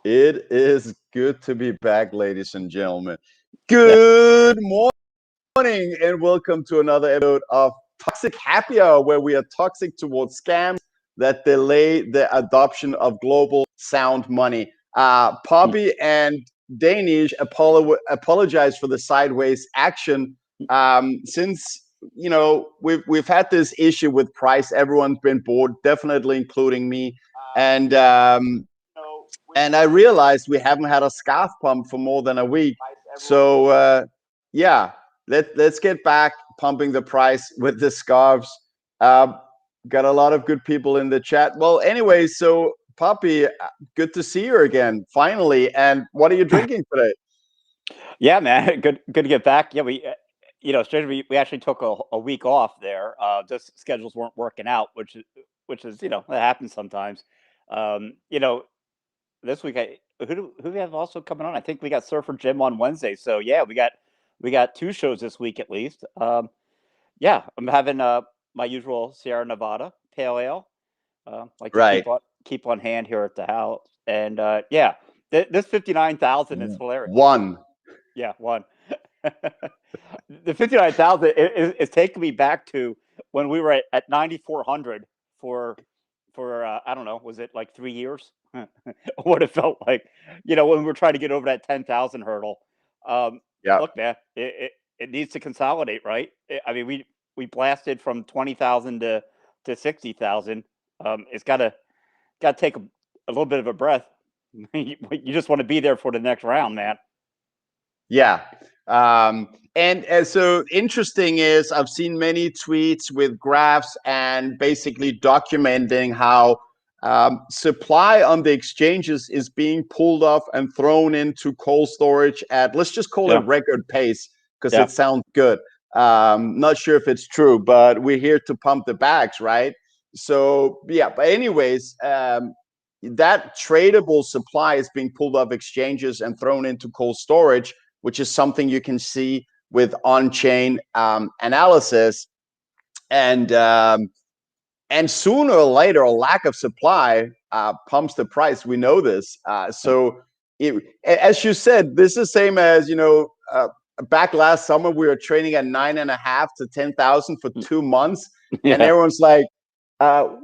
It is good to be back, ladies and gentlemen. Good morning, and welcome to another episode of Toxic Happy Hour, where we are toxic towards scams that delay the adoption of global sound money. Pubby and Danish apologize for the sideways action. Since we've had this issue with price, everyone's been bored, definitely including me, and I realized we haven't had a scarf pump for more than a week. So yeah, let's get back pumping the price with the scarves. Got a lot of good people in the chat. Well, anyway, so Puppy, good to see you again, finally. And what are you drinking today? Yeah, man, good to get back. Yeah, we actually took a week off there. Just schedules weren't working out, which is that happens sometimes. This week who do we have also coming on? I think we got Surfer Jim on Wednesday. So yeah, we got two shows this week at least. Yeah, I'm having my usual Sierra Nevada Pale Ale. Like to keep on hand here at the house. And yeah, this 59,000 is hilarious. One. Yeah, one. The 59,000 is taking me back to when we were at 9,400 for I don't know, was it like 3 years? What it felt like, when we were trying to get over that 10,000 hurdle. Look, man, it needs to consolidate, right? I mean, we blasted from 20,000 to 60,000. It's got to take a little bit of a breath. You just want to be there for the next round, man. Yeah. And so interesting is I've seen many tweets with graphs and basically documenting how supply on the exchanges is being pulled off and thrown into cold storage at, let's just call it record pace, because it sounds good. Not sure if it's true, but we're here to pump the bags, right? So yeah, but anyways, that tradable supply is being pulled off exchanges and thrown into cold storage, which is something you can see with on-chain analysis. And sooner or later, a lack of supply pumps the price. We know this. So as you said, this is the same as, back last summer, we were trading at 9.5 to 10,000 for 2 months. And everyone's like,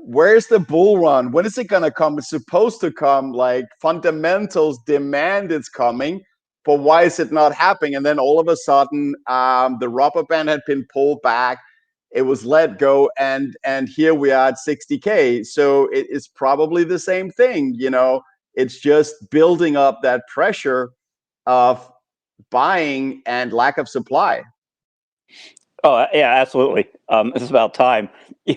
where's the bull run? When is it going to come? It's supposed to come. Like, fundamentals demand it's coming. But why is it not happening? And then all of a sudden, the rubber band had been pulled back. It was let go, and here we are at 60K. So it's probably the same thing. It's just building up that pressure of buying and lack of supply. Oh yeah, absolutely. It's about time.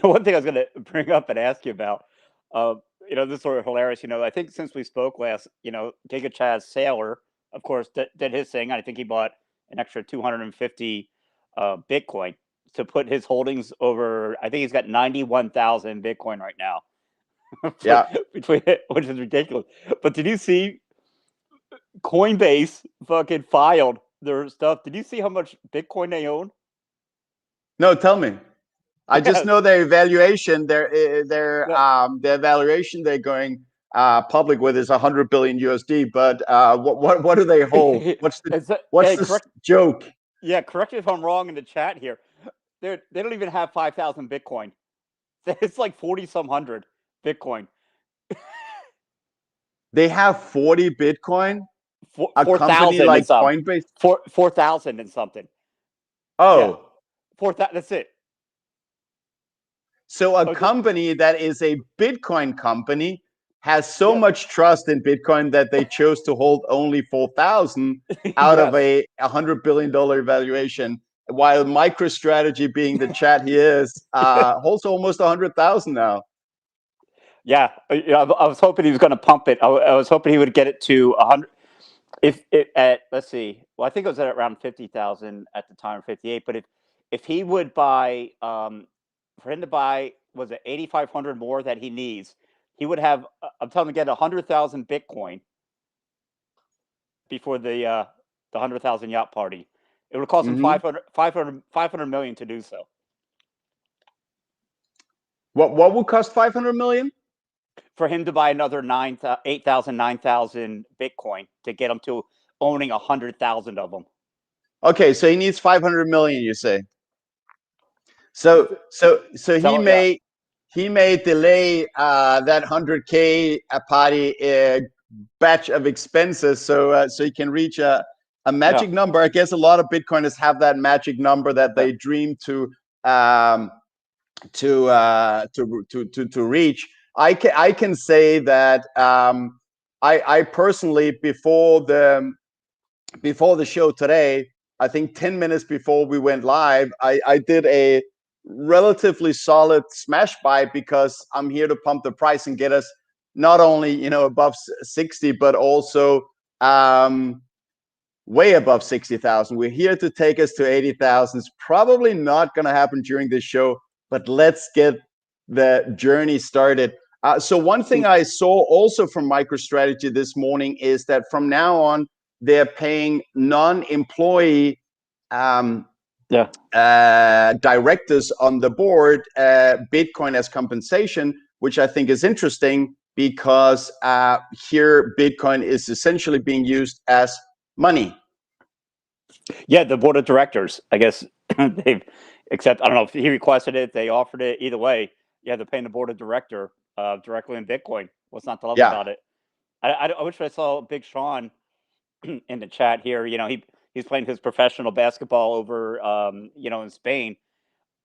One thing I was going to bring up and ask you about. This is sort of hilarious. I think since we spoke last, Giga Chaz Saylor, of course, did his thing. I think he bought an extra 250 Bitcoin to put his holdings over. I think he's got 91,000 Bitcoin right now. Between it, which is ridiculous. But did you see Coinbase fucking filed their stuff? Did you see how much Bitcoin they own? No, tell me. I just know their evaluation. Their evaluation they're going public with is 100 billion USD. But what do they hold? What's the joke? Yeah, correct me if I'm wrong in the chat here. They don't even have 5,000 Bitcoin. It's like 40-some hundred Bitcoin. They have 40 Bitcoin. 4,000 like Coinbase. 4,000 and something. Oh, yeah. 4,000. That's it. So a company that is a Bitcoin company has so much trust in Bitcoin that they chose to hold only 4,000 out of a $100 billion valuation, while MicroStrategy, being the chat he is, holds almost 100,000 now. Yeah, I was hoping he was going to pump it. I was hoping he would get it to 100. If it at let's see, well, I think it was at around 50,000 at the time, 58. But if he would buy, for him to buy, was it 8,500 more that he needs, he would have. I'm telling him to get 100,000 Bitcoin before the 100,000 yacht party. It would cost him Hmm. 500 million to do so. What would cost 500 million? For him to buy another 8,000, 9,000 Bitcoin to get him to owning 100,000 of them. Okay, so he needs 500 million, you say. So So yeah, he may delay that 100K party batch of expenses, so he can reach a magic number. I guess a lot of Bitcoiners have that magic number that they dream to reach. I can say that I personally before the show today, I think 10 minutes before we went live, I did a relatively solid smash buy because I'm here to pump the price and get us not only above 60, but also way above 60,000. We're here to take us to 80,000. It's probably not going to happen during this show, but let's get the journey started. So one thing I saw also from MicroStrategy this morning is that from now on, they're paying non-employee directors on the board Bitcoin as compensation, which I think is interesting because here Bitcoin is essentially being used as money. Yeah, the board of directors, I guess they've except I don't know if he requested it, they offered it. Either way, yeah, they're paying the board of director directly in Bitcoin. What's not to love about it? I wish I saw Big Sean in the chat here. He's playing his professional basketball over in Spain,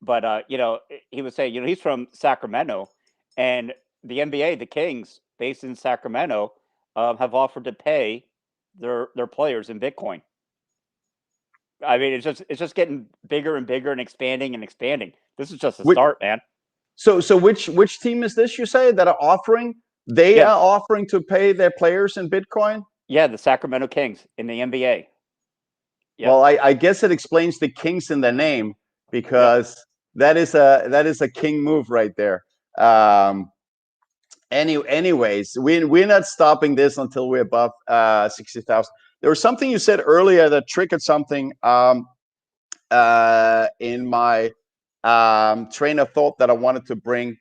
but he would say he's from Sacramento, and the NBA, the Kings, based in Sacramento, have offered to pay their players in Bitcoin. I mean, it's just getting bigger and bigger and expanding and expanding. This is just a start, man. So which team is this you say that are offering? They are offering to pay their players in Bitcoin? Yeah, the Sacramento Kings in the NBA. Yep. Well, I guess it explains the Kings in their name because that is a king move right there. Anyways, we're not stopping this until we're above 60,000. There was something you said earlier that triggered something in my train of thought that I wanted to bring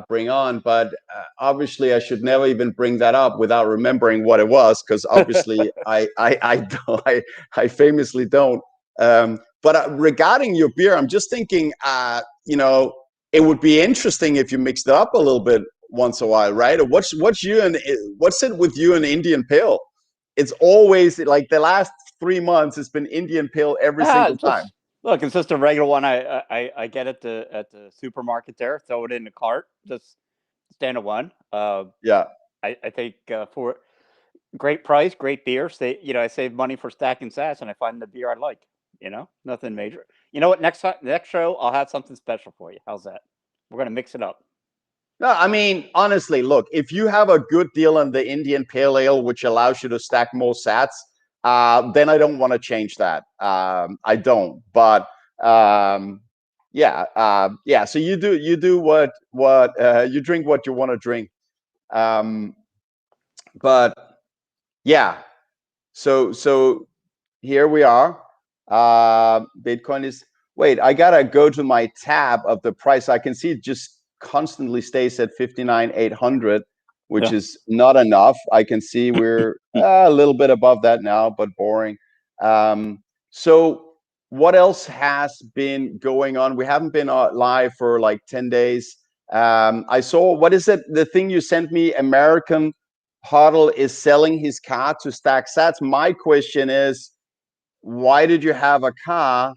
bring on, but obviously I should never even bring that up without remembering what it was, because obviously I famously don't. But regarding your beer, I'm just thinking, it would be interesting if you mixed it up a little bit once in a while, right? Or what's it with you and Indian Pale? It's always like the last 3 months, it's been Indian Pale every single time. Look, it's just a regular one. I get at the supermarket there, throw it in the cart, just stand of one. I think for great price, great beer. I save money for stacking sats, and I find the beer I like. Nothing major. You know what? Next show, I'll have something special for you. How's that? We're gonna mix it up. No, I mean, honestly, look, if you have a good deal on the Indian Pale Ale, which allows you to stack more sats, then I don't want to change that. I don't, but yeah. So you do what you drink what you want to drink. But yeah, so here we are. Bitcoin is. Wait, I gotta go to my tab of the price. I can see it just constantly stays at 59,800, which is not enough. I can see we're a little bit above that now, but boring. So what else has been going on? We haven't been live for like 10 days. I saw, what is it? The thing you sent me, American HODL is selling his car to stack sats. My question is, why did you have a car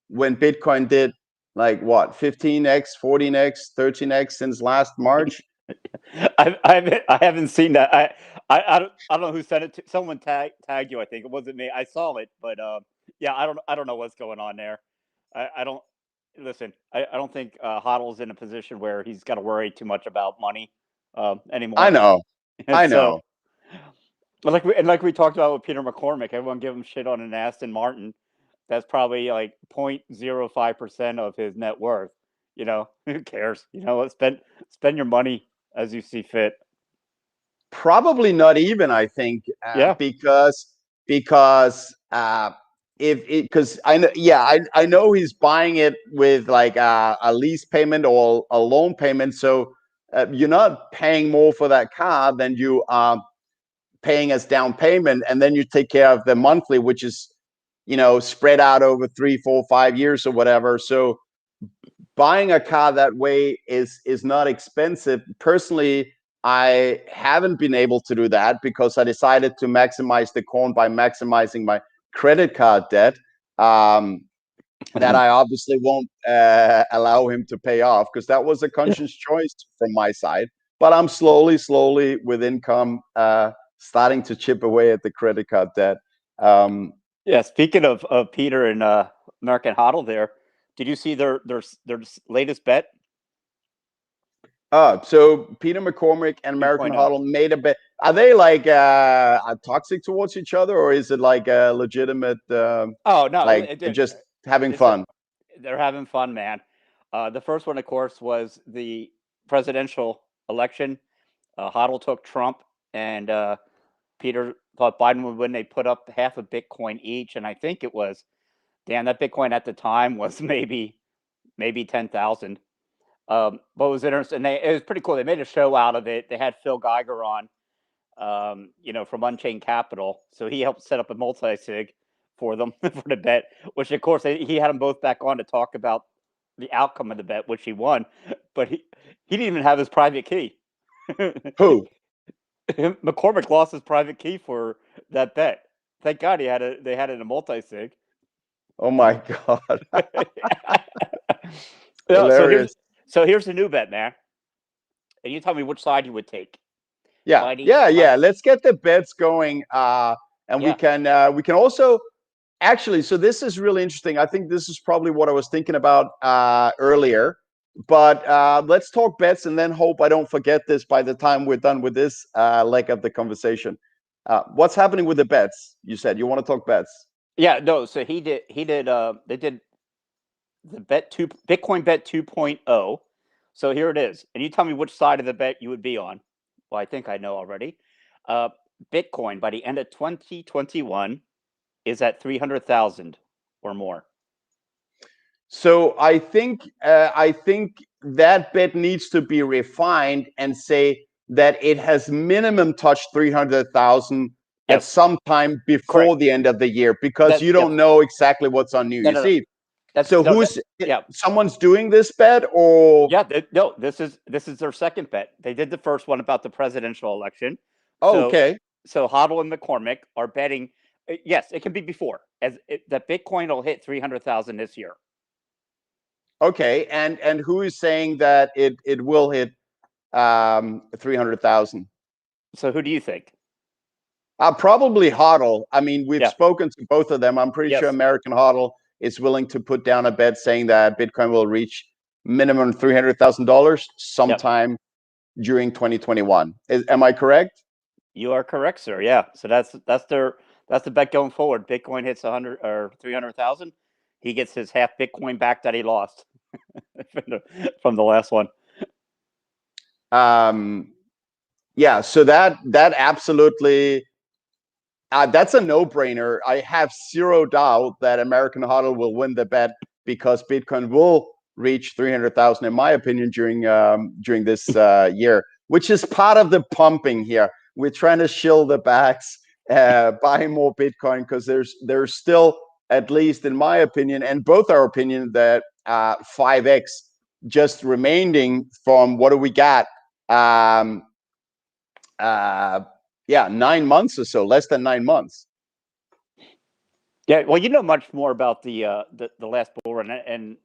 when Bitcoin did like what, 15x, 14x, 13x since last March? I haven't seen that. I don't know who sent it to. Someone tagged you. I think it wasn't me. I saw it, but yeah, I don't know what's going on there. I don't listen. I don't think HODL's in a position where he's got to worry too much about money. anymore. I know. And I so, know. like we talked about with Peter McCormick, everyone give him shit on an Aston Martin. That's probably like 0.05% of his net worth. You know, who cares? You know, spend your money as you see fit. Probably not even, I think, Yeah. because if it because I know, yeah, I know he's buying it with like a lease payment or a loan payment, so you're not paying more for that car than you are paying as down payment, and then you take care of the monthly, which is, you know, spread out over 3, 4, 5 years or whatever. So buying a car that way is not expensive. Personally, I haven't been able to do that because I decided to maximize the corn by maximizing my credit card debt. That I obviously won't allow him to pay off because that was a conscious choice from my side. But I'm slowly with income starting to chip away at the credit card debt. Yeah. Speaking of Peter and American HODL, did you see their latest bet? So Peter McCormick and American 2.0. HODL made a bet. Are they like toxic towards each other, or is it like a legitimate, Oh no, like just having fun? They're having fun, man. The first one, of course, was the presidential election. HODL took Trump, and Peter thought Biden would win. They put up half a Bitcoin each, and I think it was, damn, that Bitcoin at the time was maybe 10,000. But it was interesting. It was pretty cool. They made a show out of it. They had Phil Geiger on, you know, from Unchained Capital. So he helped set up a multi-sig for them for the bet, which of course he had them both back on to talk about the outcome of the bet, which he won. But he didn't even have his private key. Who? McCormick lost his private key for that bet. Thank God they had it in a multi-sig. Oh my God. Yeah, Hilarious. so here's the new bet, man. And you tell me which side you would take. Yeah, yeah. Let's get the bets going, and we can also actually. So this is really interesting. I think this is probably what I was thinking about earlier. But let's talk bets, and then hope I don't forget this by the time we're done with this leg of the conversation. What's happening with the bets? You said you want to talk bets. Yeah, no. So they did the Bitcoin bet 2.0. So here it is. And you tell me which side of the bet you would be on. Well, I think I know already. Bitcoin by the end of 2021 is at 300,000 or more. So I think that bet needs to be refined and say that it has minimum touched 300,000 at some time before the end of the year, because you don't know exactly what's on New Year's Eve. So someone's doing this bet, or no, this is their second bet. They did the first one about the presidential election. Oh, okay. So HODL and McCormick are betting. Yes, it can be before that Bitcoin will hit 300,000 this year. Okay, and who is saying that it will hit 300,000? So who do you think? Probably HODL. I mean, we've spoken to both of them. I'm pretty sure American HODL is willing to put down a bet saying that Bitcoin will reach minimum $300,000 sometime during 2021. Am I correct? You are correct, sir. Yeah. So that's the bet going forward. Bitcoin hits 100 or 300,000. He gets his half Bitcoin back that he lost from the last one. Yeah. So that absolutely. That's a no-brainer. I have zero doubt that American HODL will win the bet because Bitcoin will reach 300,000, in my opinion, during this year, which is part of the pumping here. We're trying to shill the backs, buy more Bitcoin, because there's still, at least in my opinion, and both our opinion, that 5x just remaining from what do we got? 9 months or so, less than 9 months. Yeah, well, you know much more about the last bull run, and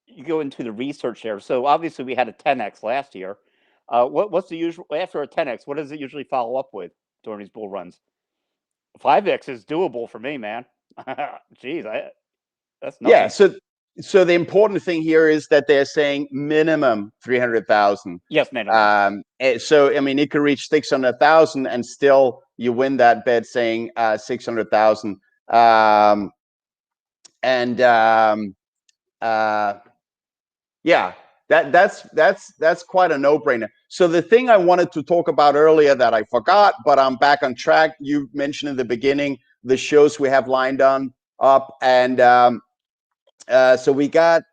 you go into the research there. So obviously we had a 10x last year. What's the usual after a 10x? What does it usually follow up with during these bull runs? 5x is doable for me, man. Jeez, that's nothing. Yeah, So the important thing here is that they're saying minimum 300,000. Yes, minimum. So I mean, it could reach 600,000, and still you win that bet, saying 600,000. Yeah, that's quite a no-brainer. So the thing I wanted to talk about earlier that I forgot, but I'm back on track. You mentioned in the beginning the shows we have lined up, and so we got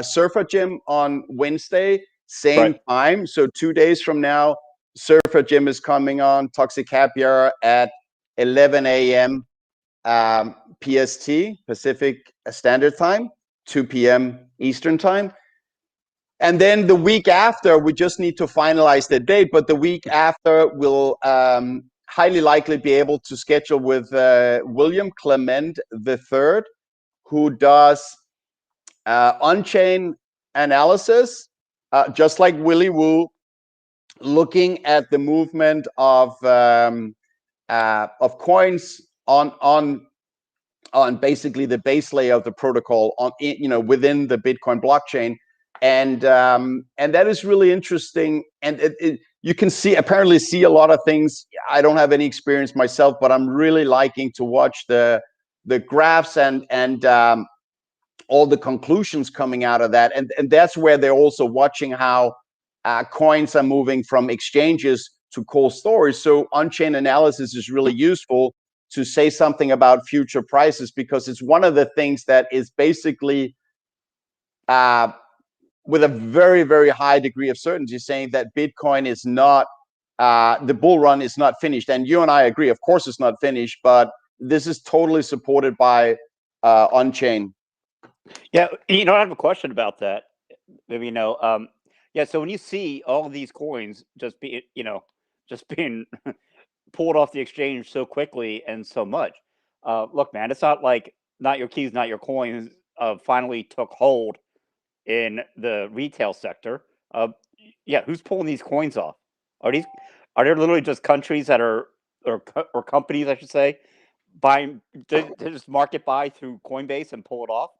Surfer Gym on Wednesday, same time. So 2 days from now, Surfer Gym is coming on. Toxic Happy Hour at 11 a.m. PST, Pacific Standard Time, 2 p.m. Eastern Time. And then the week after, we just need to finalize the date, but the week after, we'll highly likely be able to schedule with William Clement III, who does on-chain analysis, just like Willy Woo, looking at the movement of coins on basically the base layer of the protocol within the Bitcoin blockchain, and that is really interesting. And you can apparently see a lot of things. I don't have any experience myself, but I'm really liking to watch the graphs and all the conclusions coming out of that. And that's where they're also watching how coins are moving from exchanges to cold storage. So on-chain analysis is really useful to say something about future prices, because it's one of the things that is basically with a very, very high degree of certainty saying that Bitcoin is not, the bull run is not finished. And you and I agree, of course it's not finished, but this is totally supported by on-chain. Yeah, I have a question about that. Maybe yeah. So when you see all of these coins just being pulled off the exchange so quickly and so much, look, man, it's not like not your keys, not your coins finally took hold in the retail sector. Yeah, who's pulling these coins off? Are there literally just countries that are or companies, I should say, buying they just market buy through Coinbase and pull it off?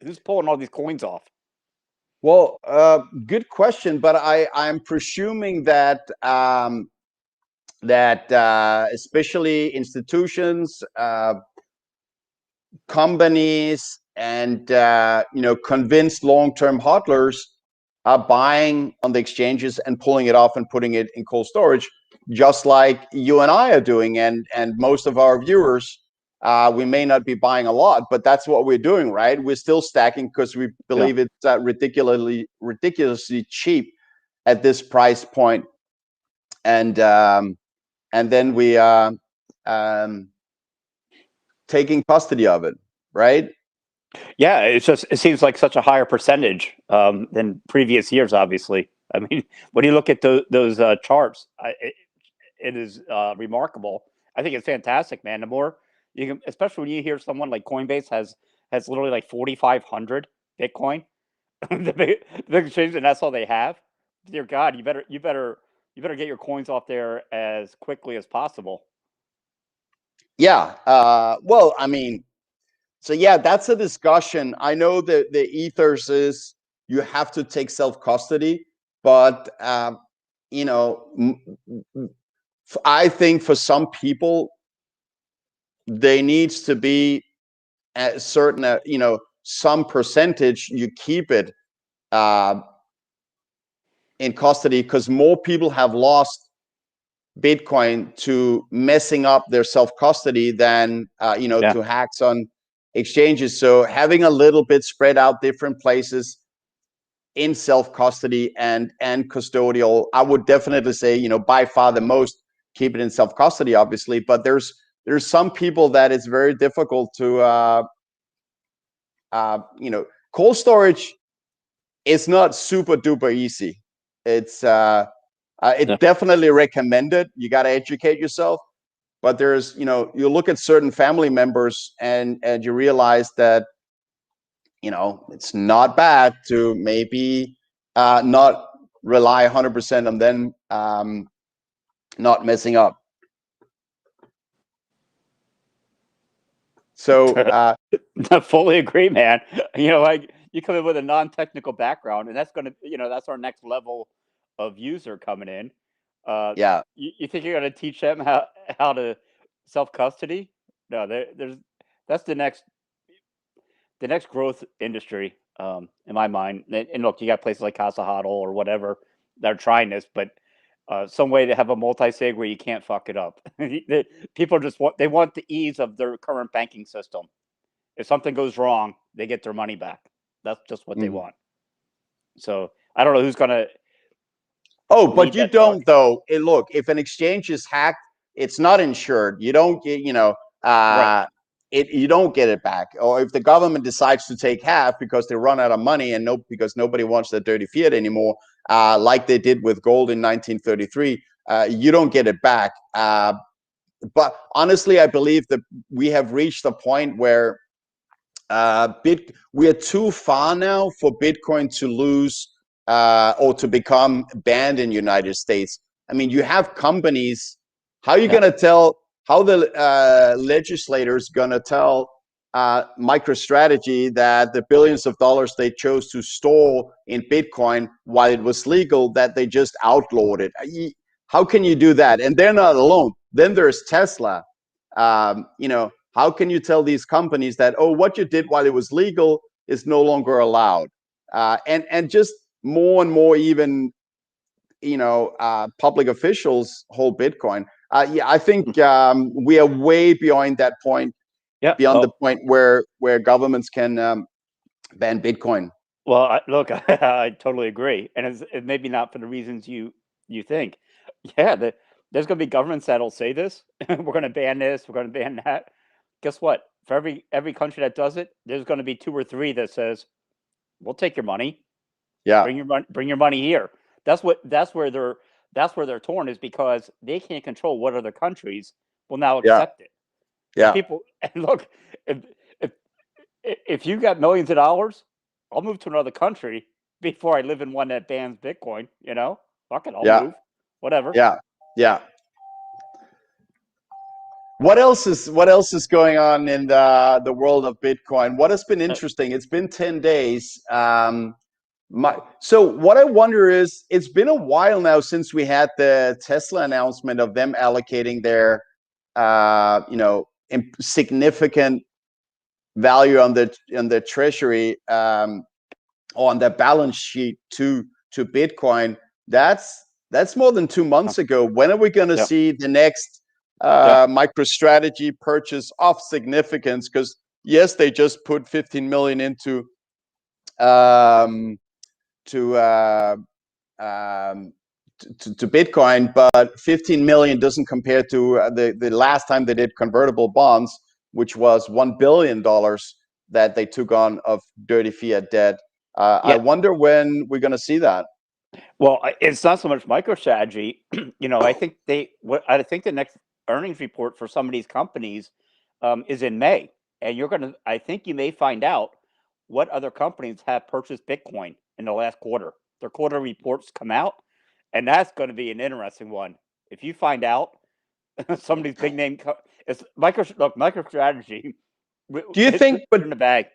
Who's pulling all these coins off? Well, good question, but I'm presuming that especially institutions, companies, and convinced long-term hodlers are buying on the exchanges and pulling it off and putting it in cold storage, just like you and I are doing, and most of our viewers. We may not be buying a lot, but that's what we're doing, right? We're still stacking because we believe it's ridiculously cheap at this price point, and then we are taking custody of it, right? Yeah, it seems like such a higher percentage than previous years. Obviously, I mean, when you look at those charts, it is remarkable. I think it's fantastic, man. The more you can, especially when you hear someone like Coinbase has literally like 4,500 Bitcoin, the big exchange, and that's all they have. Dear God, you better get your coins off there as quickly as possible. Yeah. Well, I mean, so yeah, that's a discussion. I know that the ethos is you have to take self custody, but I think for some people, there needs to be a certain, some percentage you keep it in custody, because more people have lost Bitcoin to messing up their self custody than to hacks on exchanges. So having a little bit spread out different places in self custody and custodial, I would definitely say, by far the most, keep it in self custody, obviously. But there's some people that it's very difficult to cold storage is not super duper easy. It's definitely recommended. You got to educate yourself. But there's, you look at certain family members and you realize that, it's not bad to maybe not rely 100% on them not messing up. So I fully agree, man. Like you come in with a non-technical background, and that's going to, that's our next level of user coming in. Yeah. You think you're going to teach them how to self-custody? No, that's the next growth industry, in my mind. And look, you got places like Casa HODL or whatever that are trying this, but some way to have a multi-sig where you can't fuck it up. People just want the ease of their current banking system. If something goes wrong, they get their money back. That's just what they want. So I don't know who's gonna. Oh, but you don't though. Look, if an exchange is hacked, it's not insured. You don't get, Right. you don't get it back. Or if the government decides to take half because they run out of money and because nobody wants the dirty fiat anymore, like they did with gold in 1933, you don't get it back. But honestly, I believe that we have reached a point where we are too far now for Bitcoin to lose or to become banned in the United States. I mean, you have companies. How are you going to tell? How the legislators going to tell MicroStrategy that the billions of dollars they chose to store in Bitcoin while it was legal, that they just outlawed it? How can you do that? And they're not alone. Then there's Tesla. How can you tell these companies that, oh, what you did while it was legal is no longer allowed? And just more and more, even, public officials hold Bitcoin. I think we are way beyond that point, beyond the point where governments can ban Bitcoin. Well, look, I totally agree. And it's maybe not for the reasons you think. Yeah, there's going to be governments that'll say this. We're going to ban this. We're going to ban that. Guess what? For every country that does it, there's going to be 2 or 3 that says, "We'll take your money. Yeah, bring your money here." That's where they're torn, is because they can't control what other countries will now accept it. Yeah. People, and look, if you got millions of dollars, I'll move to another country before I live in one that bans Bitcoin. Fuck it, I'll move. Whatever. Yeah. What else is going on in the world of Bitcoin? What has been interesting? It's been 10 days. So what I wonder is, it's been a while now since we had the Tesla announcement of them allocating their, significant value on the treasury, or on their balance sheet to Bitcoin. That's more than 2 months ago. When are we going to see the next MicroStrategy purchase of significance? Because yes, they just put 15 million into Bitcoin, but 15 million doesn't compare to the last time they did convertible bonds, which was $1 billion that they took on of dirty fiat debt. I wonder when we're going to see that. Well, it's not so much MicroStrategy. I think I think the next earnings report for some of these companies is in May, and I think you may find out what other companies have purchased Bitcoin in the last quarter. Their quarter reports come out, and that's going to be an interesting one. If you find out some of these big name, it's MicroStrategy. Do you think? But in the bag,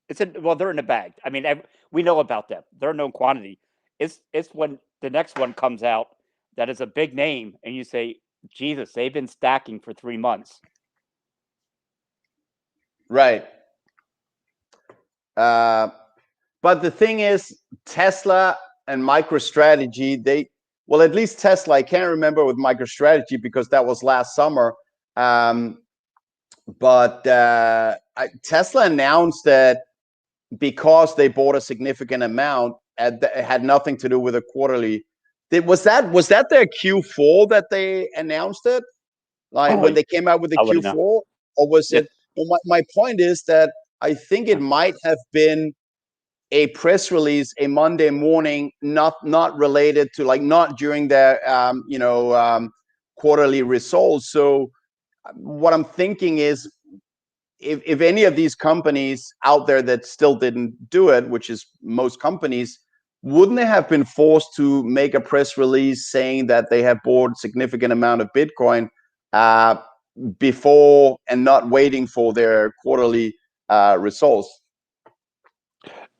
they're in the bag. I mean, we know about them. They're a known quantity. It's when the next one comes out that is a big name, and you say, Jesus, they've been stacking for 3 months. Right. But the thing is, Tesla and MicroStrategy, at least Tesla, I can't remember with MicroStrategy because that was last summer. But Tesla announced that because they bought a significant amount, it had nothing to do with a quarterly. Was that their Q4 that they announced it? Like when they came out with the Q4? Or was it? Well, my point is that I think it might have been a press release a Monday morning, not related to, not during their quarterly results. So what I'm thinking is, if any of these companies out there that still didn't do it, which is most companies, wouldn't they have been forced to make a press release saying that they have bought significant amount of Bitcoin before, and not waiting for their quarterly results?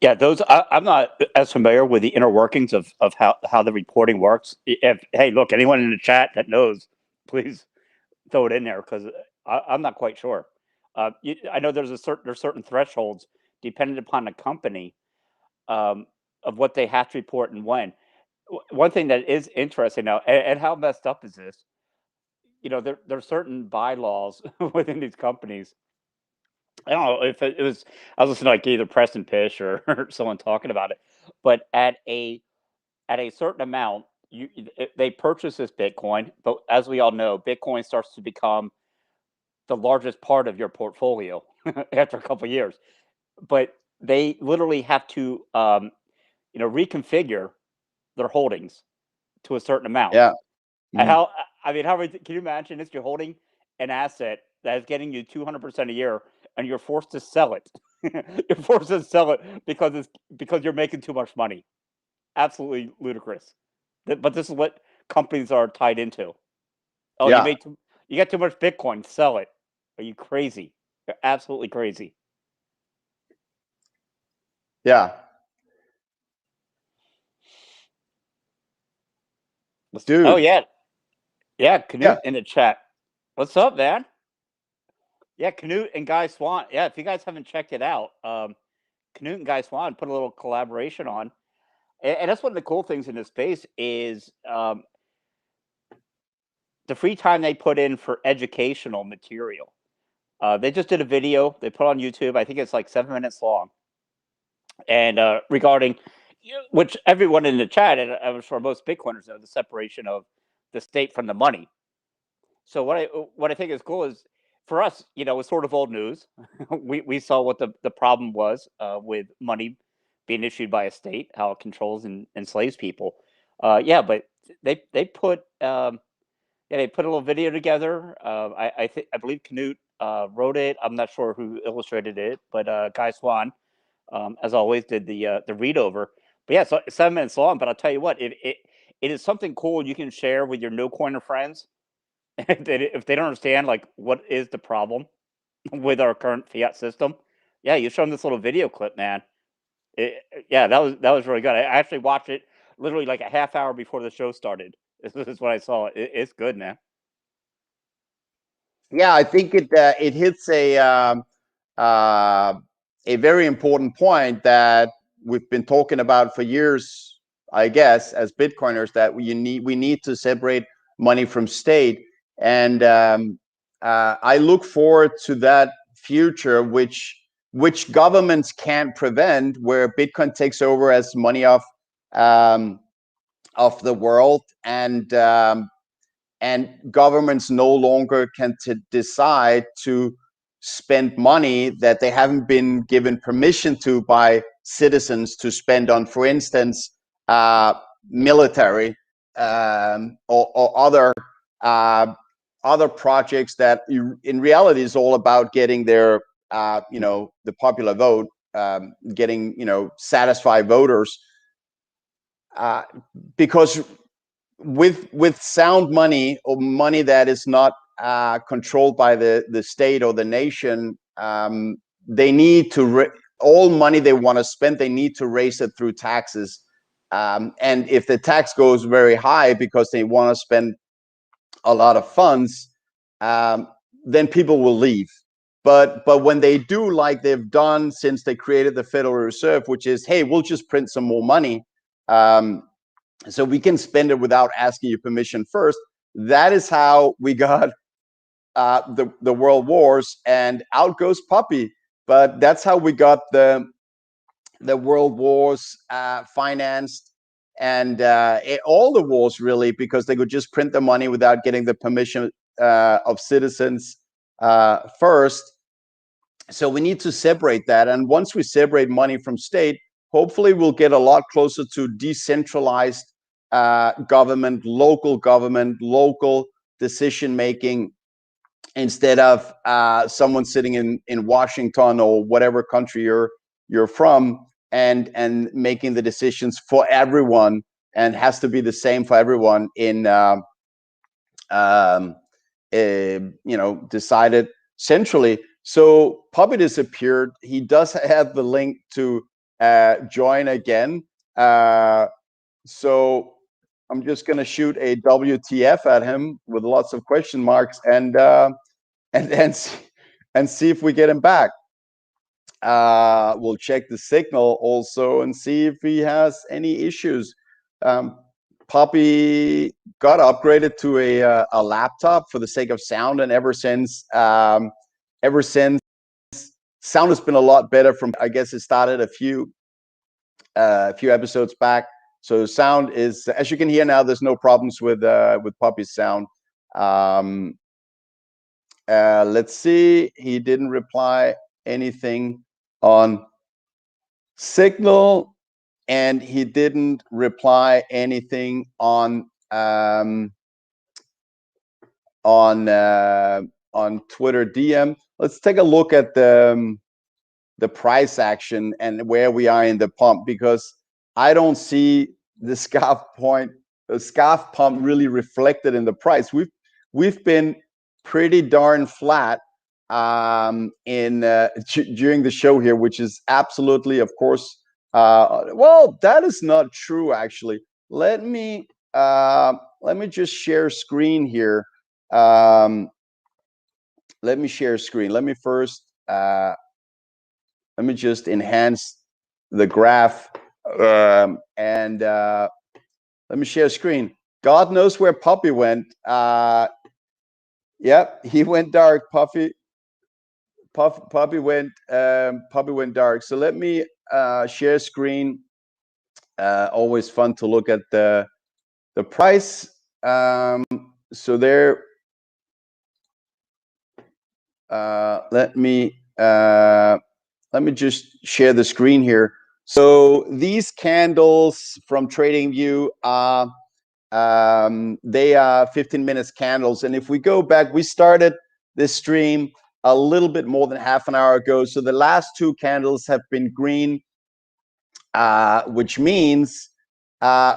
Yeah, those I'm not as familiar with the inner workings of how the reporting works. If hey, look, anyone in the chat that knows, please throw it in there because I'm not quite sure. I know there's certain thresholds dependent upon the company um, of what they have to report and when. One thing that is interesting now, and how messed up is this? You know, there's certain bylaws within these companies. I don't know if it was. I was listening to like either Preston Pish or, or someone talking about it, but at a certain amount, they purchase this Bitcoin. But as we all know, Bitcoin starts to become the largest part of your portfolio after a couple of years. But they literally have to, reconfigure their holdings to a certain amount. Yeah. And Mhm. I mean, can you imagine this? You're holding an asset that is getting you 200% a year, and you're forced to sell it. You're forced to sell it because you're making too much money. Absolutely ludicrous. But this is what companies are tied into. Oh, Yeah. you got too much Bitcoin, sell it. Are you crazy? You're absolutely crazy. Yeah. Oh Dude. yeah, yeah. Yeah. Canute in the chat. What's up, man? Yeah, Canute and Guy Swan. Yeah, if you guys haven't checked it out, Canute and Guy Swan put a little collaboration on, and that's one of the cool things in this space is the free time they put in for educational material. They just did a video they put on YouTube. I think it's like 7 minutes long, and regarding which everyone in the chat, and I'm sure most Bitcoiners know, the separation of the state from the money. So what I think is cool is for us, it's sort of old news. We saw what the problem was with money being issued by a state, how it controls and enslaves people. Yeah, but they put they put a little video together. I believe Canute wrote it. I'm not sure who illustrated it, but Guy Swan, as always, did the read over. But yeah, so it's 7 minutes long. But I'll tell you what, it is something cool you can share with your no coiner friends if they don't understand like what is the problem with our current fiat system. Yeah, you show them this little video clip, man. Yeah, that was really good. I actually watched it literally like a half hour before the show started. This is what I saw. It's good, man. Yeah, I think it hits uh, a very important point that we've been talking about for years, I guess, as Bitcoiners, that we need to separate money from state, and I look forward to that future, which governments can't prevent, where Bitcoin takes over as money of the world, and governments no longer can decide to spend money that they haven't been given permission to by citizens to spend on, for instance, military or other projects that in reality is all about getting their the popular vote, getting satisfied voters, because with sound money, or money that is not controlled by the state or the nation, they need to all money they want to spend, they need to raise it through taxes. And if the tax goes very high because they want to spend a lot of funds, then people will leave. But when they do, like they've done since they created the Federal Reserve, which is, hey, we'll just print some more money, so we can spend it without asking you permission first. That is how we got the world wars, and out goes Puppy. But that's how we got the world wars financed, and all the wars really, because they could just print the money without getting the permission of citizens first. So we need to separate that, and once we separate money from state, hopefully we'll get a lot closer to decentralized government, local decision making, instead of someone sitting in Washington or whatever country you're from, and making the decisions for everyone, and has to be the same for everyone in decided centrally. So Puppy disappeared. He does have the link to join again. So I'm just going to shoot a WTF at him with lots of question marks, and see if we get him back. We'll check the signal also and see if he has any issues. Pubby got upgraded to a laptop for the sake of sound, and ever since sound has been a lot better. From, I guess it started a few episodes back. So sound is, as you can hear now, there's no problems with Pubby's sound. Let's see. He didn't reply anything on Signal, and he didn't reply anything on Twitter DM. Let's take a look at the price action and where we are in the pump, because I don't see the scarf pump really reflected in the price. We've been pretty darn flat during the show here, which is absolutely, of course, well, that is not true actually. Let me just share screen here. Let me share screen. Let me first let me just enhance the graph, and let me share screen. God knows where Pubby went. Yep, he went dark. Pubby went dark. So let me share screen. Always fun to look at the price. So there. Let me just share the screen here. So these candles from TradingView are they are 15 minutes candles, and if we go back, we started this stream a little bit more than half an hour ago. So the last two candles have been green, which means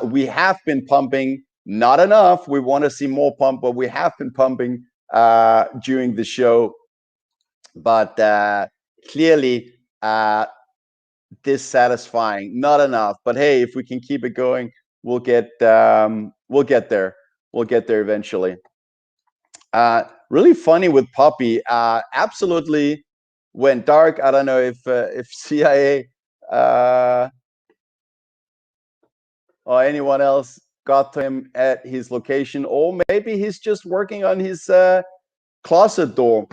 we have been pumping. Not enough. We want to see more pump, but we have been pumping during the show. But clearly dissatisfying. Not enough. But hey, if we can keep it going, we'll get there. We'll get there eventually. Really funny with Pubby. Absolutely went dark. I don't know if CIA or anyone else got to him at his location, or maybe he's just working on his closet door.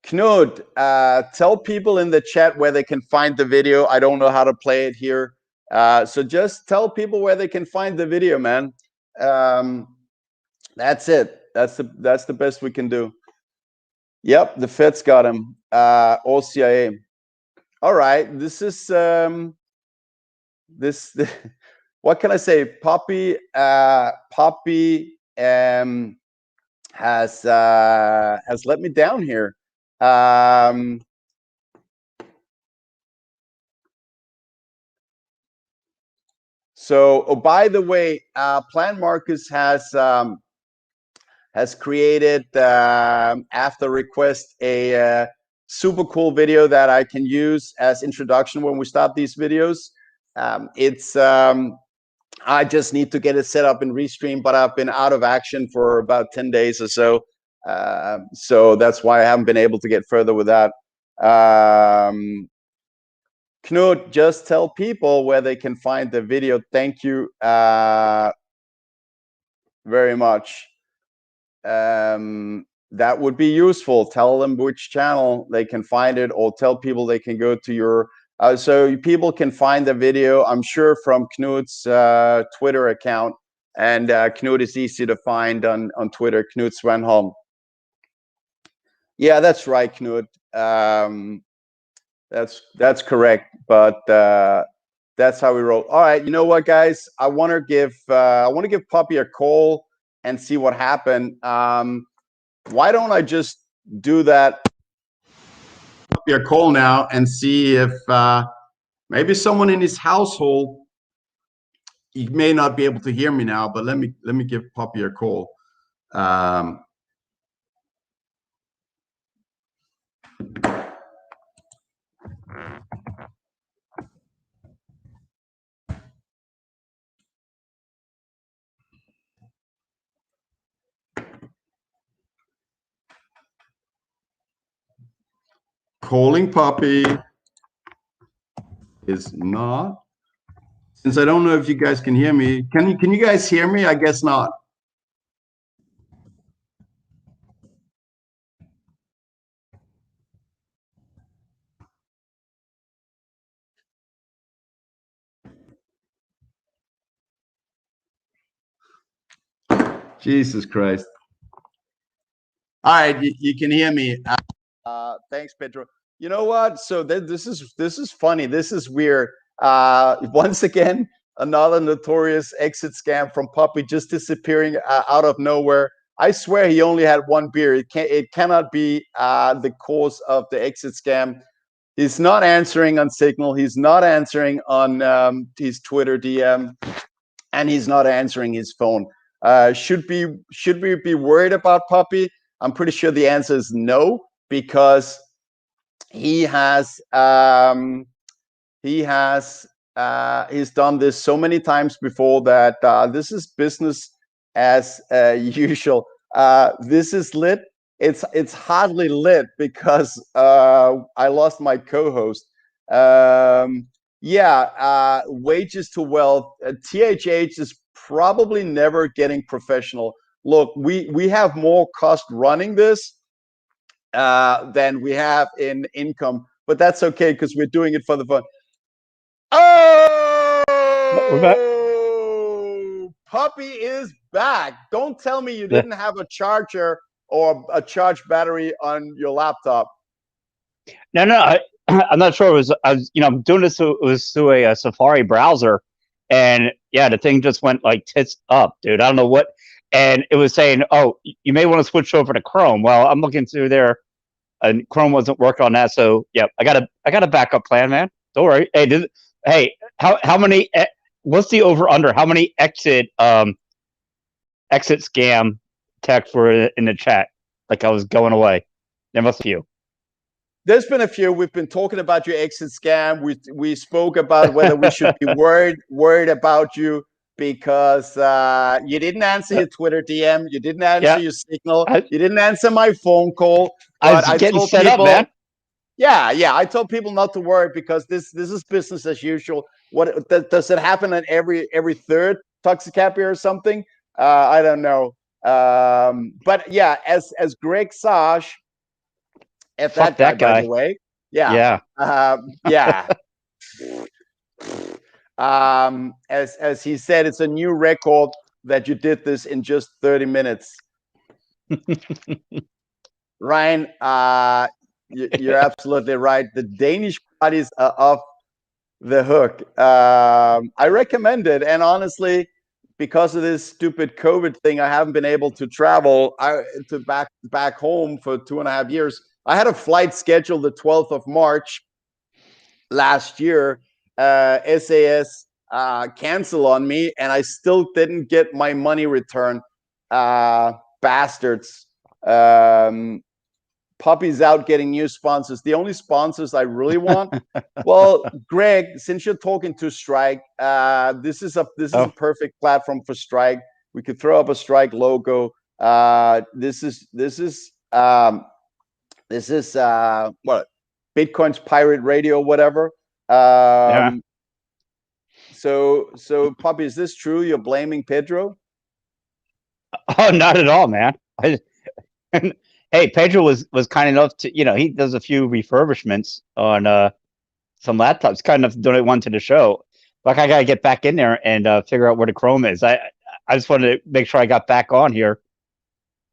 Knud, tell people in the chat where they can find the video. I don't know how to play it here. So just tell people where they can find the video, man. That's it. That's the best we can do. Yep, the Fed's got him. Or CIA. All right, this is what can I say? Pubby has let me down here. So, oh, by the way, Plan Marcus has created after request a super cool video that I can use as introduction when we start these videos. It's I just need to get it set up in Restream, but I've been out of action for about 10 days or so. So that's why I haven't been able to get further with that. Knut, just tell people where they can find the video. Thank you very much. That would be useful. Tell them which channel they can find it, or tell people they can go to your so people can find the video, I'm sure, from Knut's Twitter account, and Knut is easy to find on Twitter, Knut Svanholm. Yeah, that's right, Knut. That's correct, but that's how we roll. All right, you know what, guys? I want to give Pubby a call and see what happened. Why don't I just do that? Pubby a call now and see if maybe someone in his household. He may not be able to hear me now, but let me give Pubby a call. Calling Puppy is not. Since I don't know if you guys can hear me. Can you guys hear me? I guess not. Jesus Christ. All right, you can hear me. Thanks, Pedro. You know what? So this is funny. This is weird. Once again, another notorious exit scam from Puppy just disappearing out of nowhere. I swear he only had one beer. It cannot be the cause of the exit scam. He's not answering on Signal. He's not answering on his Twitter DM, and he's not answering his phone. Should we be worried about Puppy? I'm pretty sure the answer is no, because he's done this so many times before that this is business as usual. This is lit. It's hardly lit because I lost my co-host. Wages to wealth. THH is probably never getting professional. Look, we have more cost running this than we have in income, but that's okay because we're doing it for the fun. Oh, Puppy is back. Don't tell me you didn't have a charger or a charged battery on your laptop. No, I'm not sure. I'm doing this. It was through a Safari browser, and yeah, the thing just went like tits up, dude. I don't know what, and it was saying, "Oh, you may want to switch over to Chrome." Well, I'm looking through there, and Chrome wasn't working on that. So yeah, I got a backup plan, man. Don't worry. Hey, how many? What's the over under? How many exit scam texts were in the chat? Like I was going away. There must be a few. There's been a few. We've been talking about your exit scam. We spoke about whether we should be worried about you because you didn't answer your Twitter DM, you didn't answer your Signal, you didn't answer my phone call. But I told set people, up, man. Yeah, I told people not to worry because this is business as usual. What does it happen at every third Toxic Happy or something? I don't know. But yeah, as Greg Sash. F that guy, by the way. Yeah. As he said, it's a new record that you did this in just 30 minutes. Ryan, you're absolutely right. The Danish parties are off the hook. I recommend it, and honestly, because of this stupid COVID thing, I haven't been able to travel to back home for 2.5 years. I had a flight scheduled the 12th of March last year. SAS canceled on me, and I still didn't get my money returned. Bastards. Puppy's out getting new sponsors. The only sponsors I really want. Well, Greg, since you're talking to Strike, this is a perfect platform for Strike. We could throw up a Strike logo. This is what, Bitcoin's pirate radio, whatever. So Puppy, is this true? You're blaming Pedro? Oh, not at all, man. Hey, Pedro was kind enough to, he does a few refurbishments on some laptops. Kind enough to donate one to the show. Like I gotta get back in there and figure out where the Chrome is. I just wanted to make sure I got back on here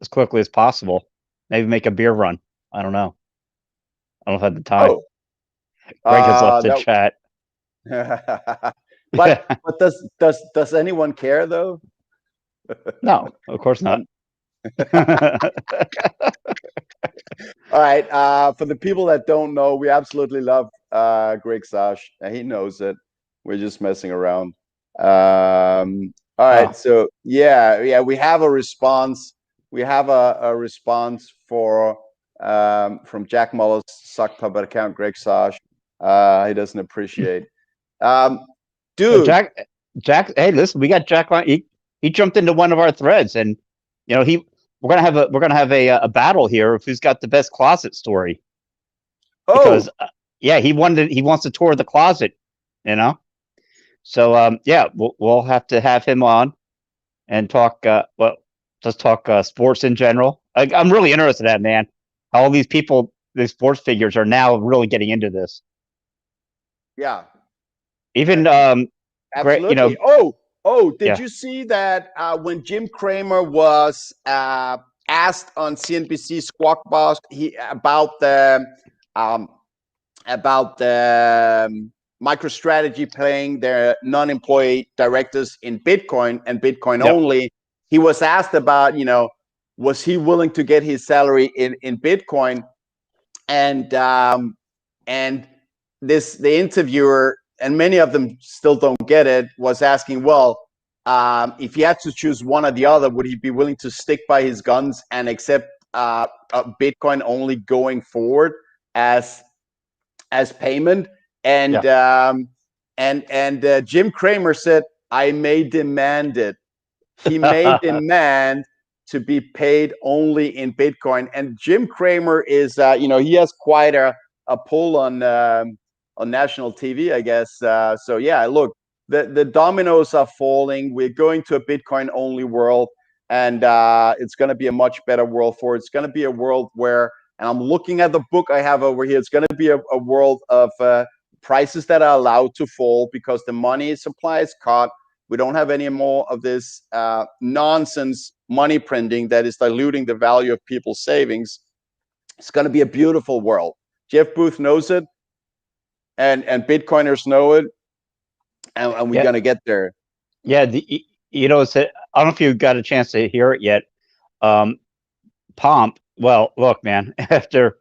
as quickly as possible. Maybe make a beer run. I don't know. I don't have the time. Greg has left the chat. but does anyone care though? No, of course not. All right. For the people that don't know, we absolutely love Greg Sash. He knows it. We're just messing around. All right. So yeah, we have a response. We have a response for from Jack Mullis, suck puppet account, Greg Sosh. He doesn't appreciate. Dude. So Jack, hey, listen, we got Jack on. He jumped into one of our threads, and you know we're gonna have a battle here of who's got the best closet story. Because yeah, he wants to tour the closet, you know. So yeah, we'll have to have him on and talk. Well, just talk sports in general. I'm really interested in that, man. How all these people, these sports figures, are now really getting into this. Yeah. Even absolutely. You know. Did you see that when Jim Cramer was asked on CNBC Squawk Box about the MicroStrategy paying their non-employee directors in Bitcoin and Bitcoin only? He was asked about, you know, was he willing to get his salary in Bitcoin? And the interviewer, and many of them still don't get it, was asking, well, if he had to choose one or the other, would he be willing to stick by his guns and accept Bitcoin only going forward as payment? And Jim Cramer said, I may demand it. He may demand to be paid only in Bitcoin. And Jim Cramer is, you know, he has quite a pull on national TV, I guess. So yeah, look, the dominoes are falling. We're going to a Bitcoin only world, and it's going to be a much better world for it. It's going to be a world where, and I'm looking at the book I have over here, it's going to be a world of prices that are allowed to fall because the money supply is caught. We don't have any more of this nonsense money printing that is diluting the value of people's savings. It's going to be a beautiful world. Jeff Booth knows it, and Bitcoiners know it, and we're going to get there. Yeah, you know, I don't know if you got a chance to hear it yet. Pomp. Well, look, man, after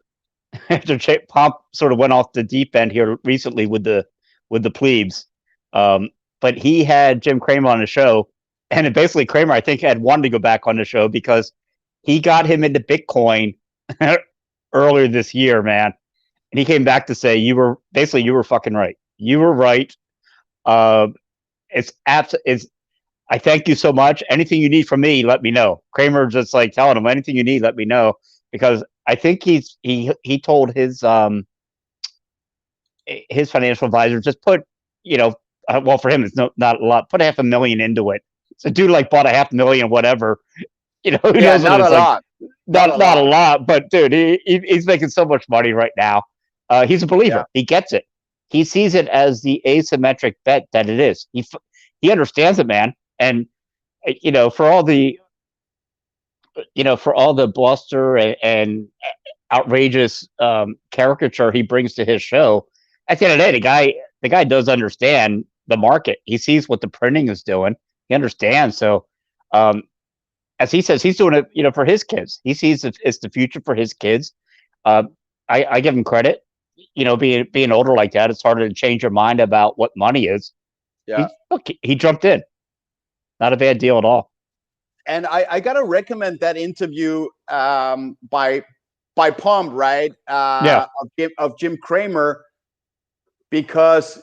Pomp sort of went off the deep end here recently with the Pleebs, but he had Jim Cramer on the show, and basically Cramer, I think, had wanted to go back on the show because he got him into Bitcoin earlier this year, man. And he came back to say, you were fucking right. You were right. It's I thank you so much. Anything you need from me, let me know. Cramer just like telling him, anything you need, let me know, because I think he told his financial advisor, just put, you know, well, for him it's not a lot, put $500,000 into it. So dude like bought $500,000, whatever, you know, who knows what it's like. Not a lot, but dude, he's making so much money right now. He's a believer. Yeah. He gets it. He sees it as the asymmetric bet that it is. He understands it, man. And you know, for all the bluster and outrageous caricature he brings to his show, at the end of the day, the guy does understand the market. He sees what the printing is doing. He understands. So, as he says, he's doing it, you know, for his kids. He sees it's the future for his kids. I give him credit. You know, being older like that, it's harder to change your mind about what money is. Yeah. He jumped in. Not a bad deal at all. And I gotta recommend that interview by Pomp, right? Of Jim Cramer, because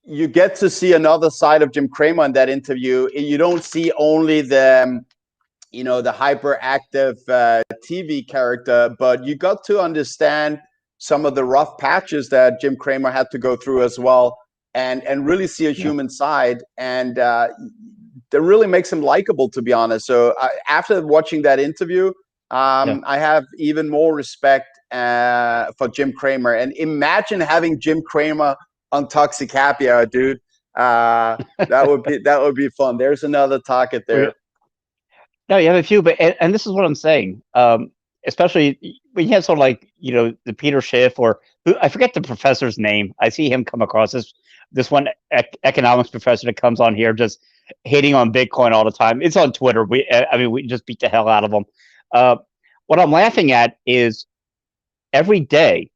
you get to see another side of Jim Cramer in that interview. You don't see only the hyperactive TV character, but you got to understand some of the rough patches that Jim Cramer had to go through as well, and really see a human side, and that really makes him likable, to be honest. So after watching that interview, I have even more respect for Jim Cramer. And imagine having Jim Cramer on Toxic Happy Hour, dude. That would be fun. There's another target there. No, you have a few, but and this is what I'm saying. Especially when you have someone like, you know, the Peter Schiff, or who, I forget the professor's name. I see him come across this one economics professor that comes on here just hating on Bitcoin all the time. It's on Twitter. We just beat the hell out of them. What I'm laughing at is every day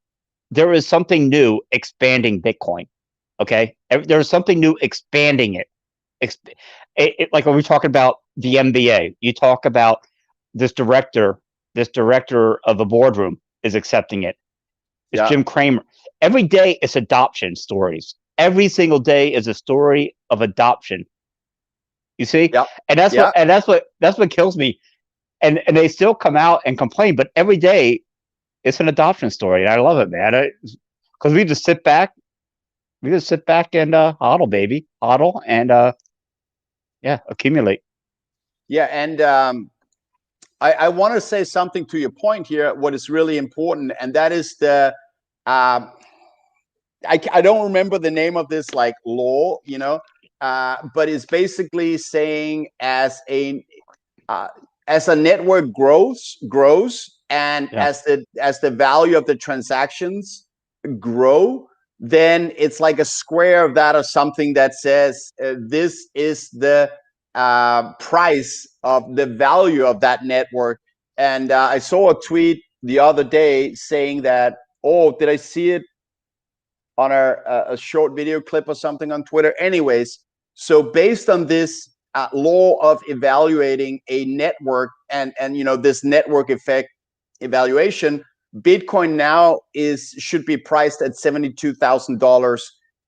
there is something new expanding Bitcoin. Okay, there's something new expanding it. Like when we talk about the MBA, you talk about this director of a boardroom is accepting it. It's Yeah. Jim Cramer. Every day it's adoption stories. Every single day is a story of adoption. You see? Yeah. And that's Yeah. what kills me. And they still come out and complain, but every day it's an adoption story. And I love it, man. Because we just sit back and hodl, baby. Hodl and accumulate. Yeah. And I want to say something to your point here. What is really important, and that is the I don't remember the name of this like law, but it's basically saying as a network grows, and as the value of the transactions grow, then it's like a square of that or something that says this is the price of the value of that network. And I saw a tweet the other day saying that, oh, did I see it on a short video clip or something on Twitter? Anyways, so based on this law of evaluating a network and this network effect evaluation, Bitcoin now should be priced at $72,000,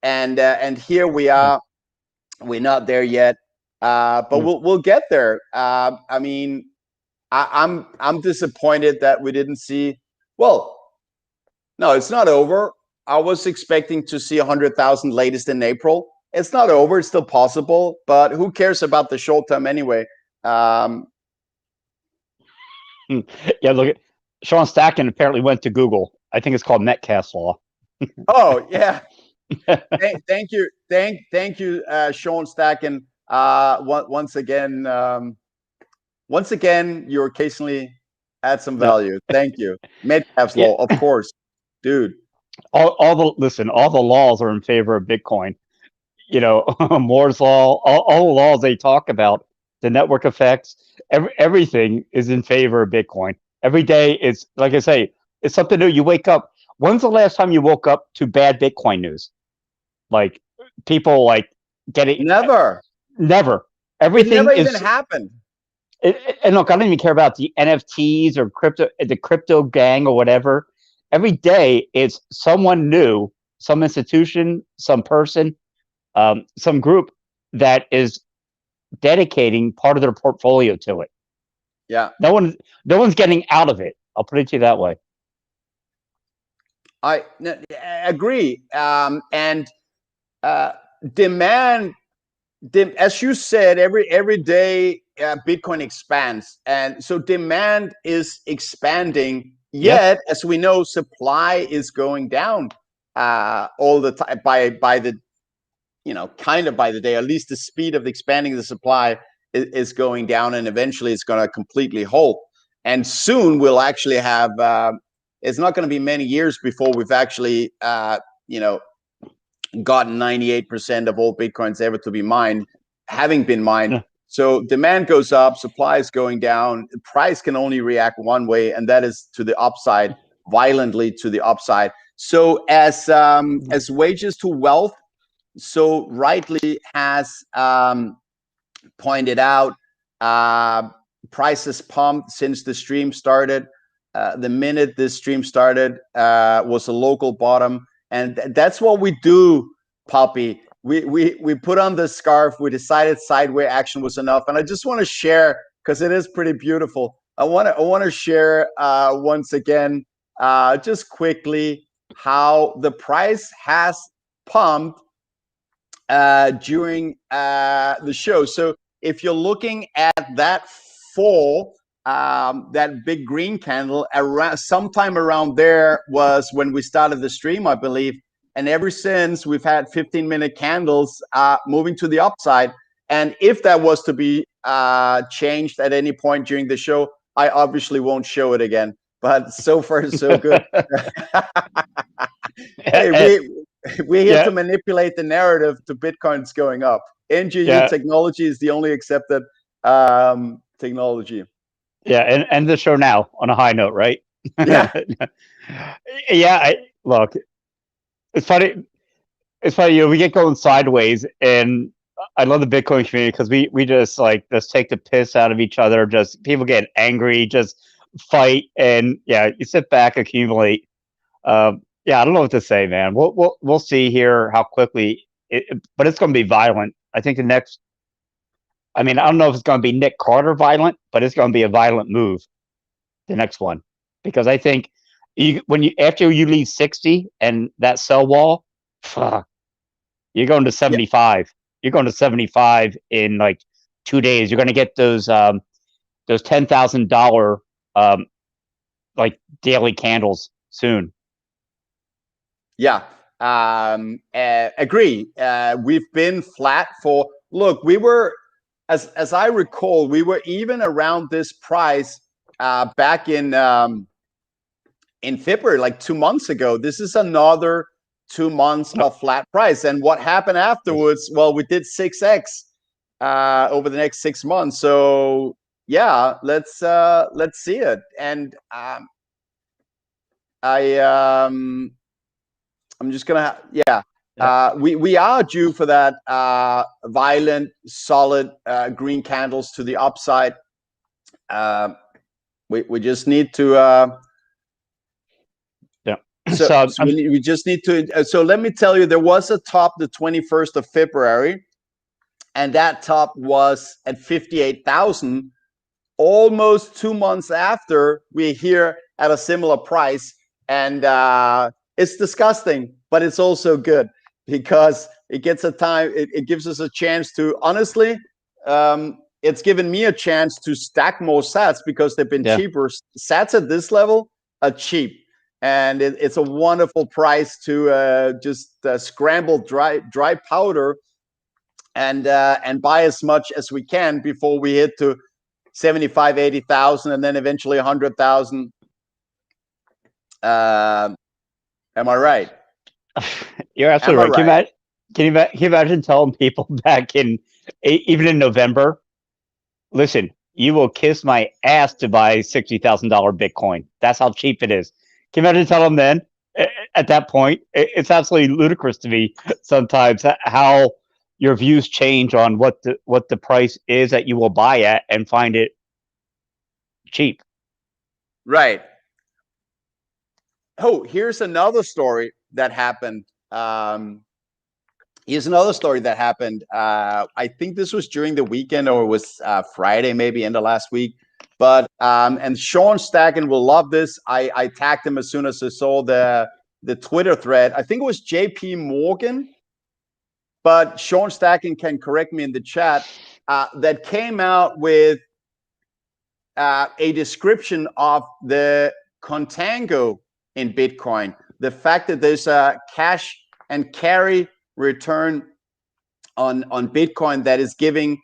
and here we are. We're not there yet, but we'll get there. I mean, I'm disappointed that we didn't see. Well, no, it's not over. I was expecting to see 100,000 latest in April. It's not over. It's still possible, but who cares about the short term anyway? Yeah, look, Sean Stacken apparently went to Google. I think it's called Metcalfe's law. Oh yeah. Thank you, Sean Stacken. Once again, you occasionally add some value. Thank you. Metcalfe's law, of course, dude. All the laws are in favor of Bitcoin. Moore's law, all the laws they talk about, the network effects, everything is in favor of Bitcoin. Every day it's like I say, it's something new. You wake up. When's the last time you woke up to bad Bitcoin news? Like people like getting never. Everything it never even happened. And look, I don't even care about the NFTs or the crypto gang or whatever. Every day it's someone new, some institution, some person, some group that is dedicating part of their portfolio to it. Yeah. No one's getting out of it. I'll put it to you that way. I agree. And demand, as you said, every day Bitcoin expands, and so demand is expanding. Yet, as we know, supply is going down all the time by the kind of by the day. At least the speed of expanding the supply is going down, and eventually it's going to completely halt. And soon we'll actually have. It's not going to be many years before we've actually gotten 98% of all Bitcoins ever to be mined having been mined. Yeah. So demand goes up, supply is going down. The price can only react one way, and that is to the upside, violently to the upside. So as wages to wealth, so rightly has pointed out, prices pumped since the stream started. The minute this stream started was a local bottom, and that's what we do, Pubby. We put on the scarf. We decided sideways action was enough, and I just want to share, because it is pretty beautiful. I want to share once again, just quickly, how the price has pumped during the show. So if you're looking at that fall, that big green candle, sometime around there was when we started the stream, I believe. And ever since, we've had 15-minute candles moving to the upside. And if that was to be changed at any point during the show, I obviously won't show it again. But so far, so good. Hey, we're here to manipulate the narrative to Bitcoin's going up. NGU technology is the only accepted technology. Yeah, and end the show now on a high note, right? Yeah. Look, it's funny. It's funny, we get going sideways, and I love the Bitcoin community because we just take the piss out of each other. Just people get angry. Just fight, and yeah, you sit back, accumulate. Yeah, I don't know what to say, man. We'll see here how quickly, but it's going to be violent. I think the next. I mean, I don't know if it's going to be Nick Carter violent, but it's going to be a violent move. The next one, because I think after you leave 60 and that sell wall, fuck, you're going to 75. Yeah. You're going to 75 in like 2 days. You're going to get those $10,000 like daily candles soon. Yeah, agree. We've been flat for. Look, we were, as I recall, we were even around this price back in February, like 2 months ago. This is another 2 months of flat price. And what happened afterwards? Well, we did 6x over the next 6 months. So yeah, let's see it. And I'm just gonna we are due for that violent, solid green candles to the upside. We just need to. So we just need to. So let me tell you, there was a top the 21st of February, and that top was at 58,000. Almost 2 months after, we're here at a similar price, and it's disgusting, but it's also good because it gets a time. It gives us a chance to honestly. It's given me a chance to stack more sats because they've been cheaper. Sats at this level are cheap. And it's a wonderful price to just scramble dry powder and buy as much as we can before we hit to 75, 80,000, and then eventually 100,000. Am I right? You're absolutely right. Can you imagine telling people back even in November, listen, you will kiss my ass to buy $60,000 Bitcoin. That's how cheap it is. Can you imagine telling them then at that point? It's absolutely ludicrous to me sometimes how your views change on what the price is that you will buy at and find it cheap. Right. Oh, here's another story that happened. Here's another story that happened. I think this was during the weekend, or it was Friday, maybe end of last week. But and Sean Stacken will love this. I tagged him as soon as I saw the Twitter thread. I think it was JP Morgan, but Sean Stacken can correct me in the chat. That came out with a description of the contango in Bitcoin. The fact that there's a cash and carry return on Bitcoin that is giving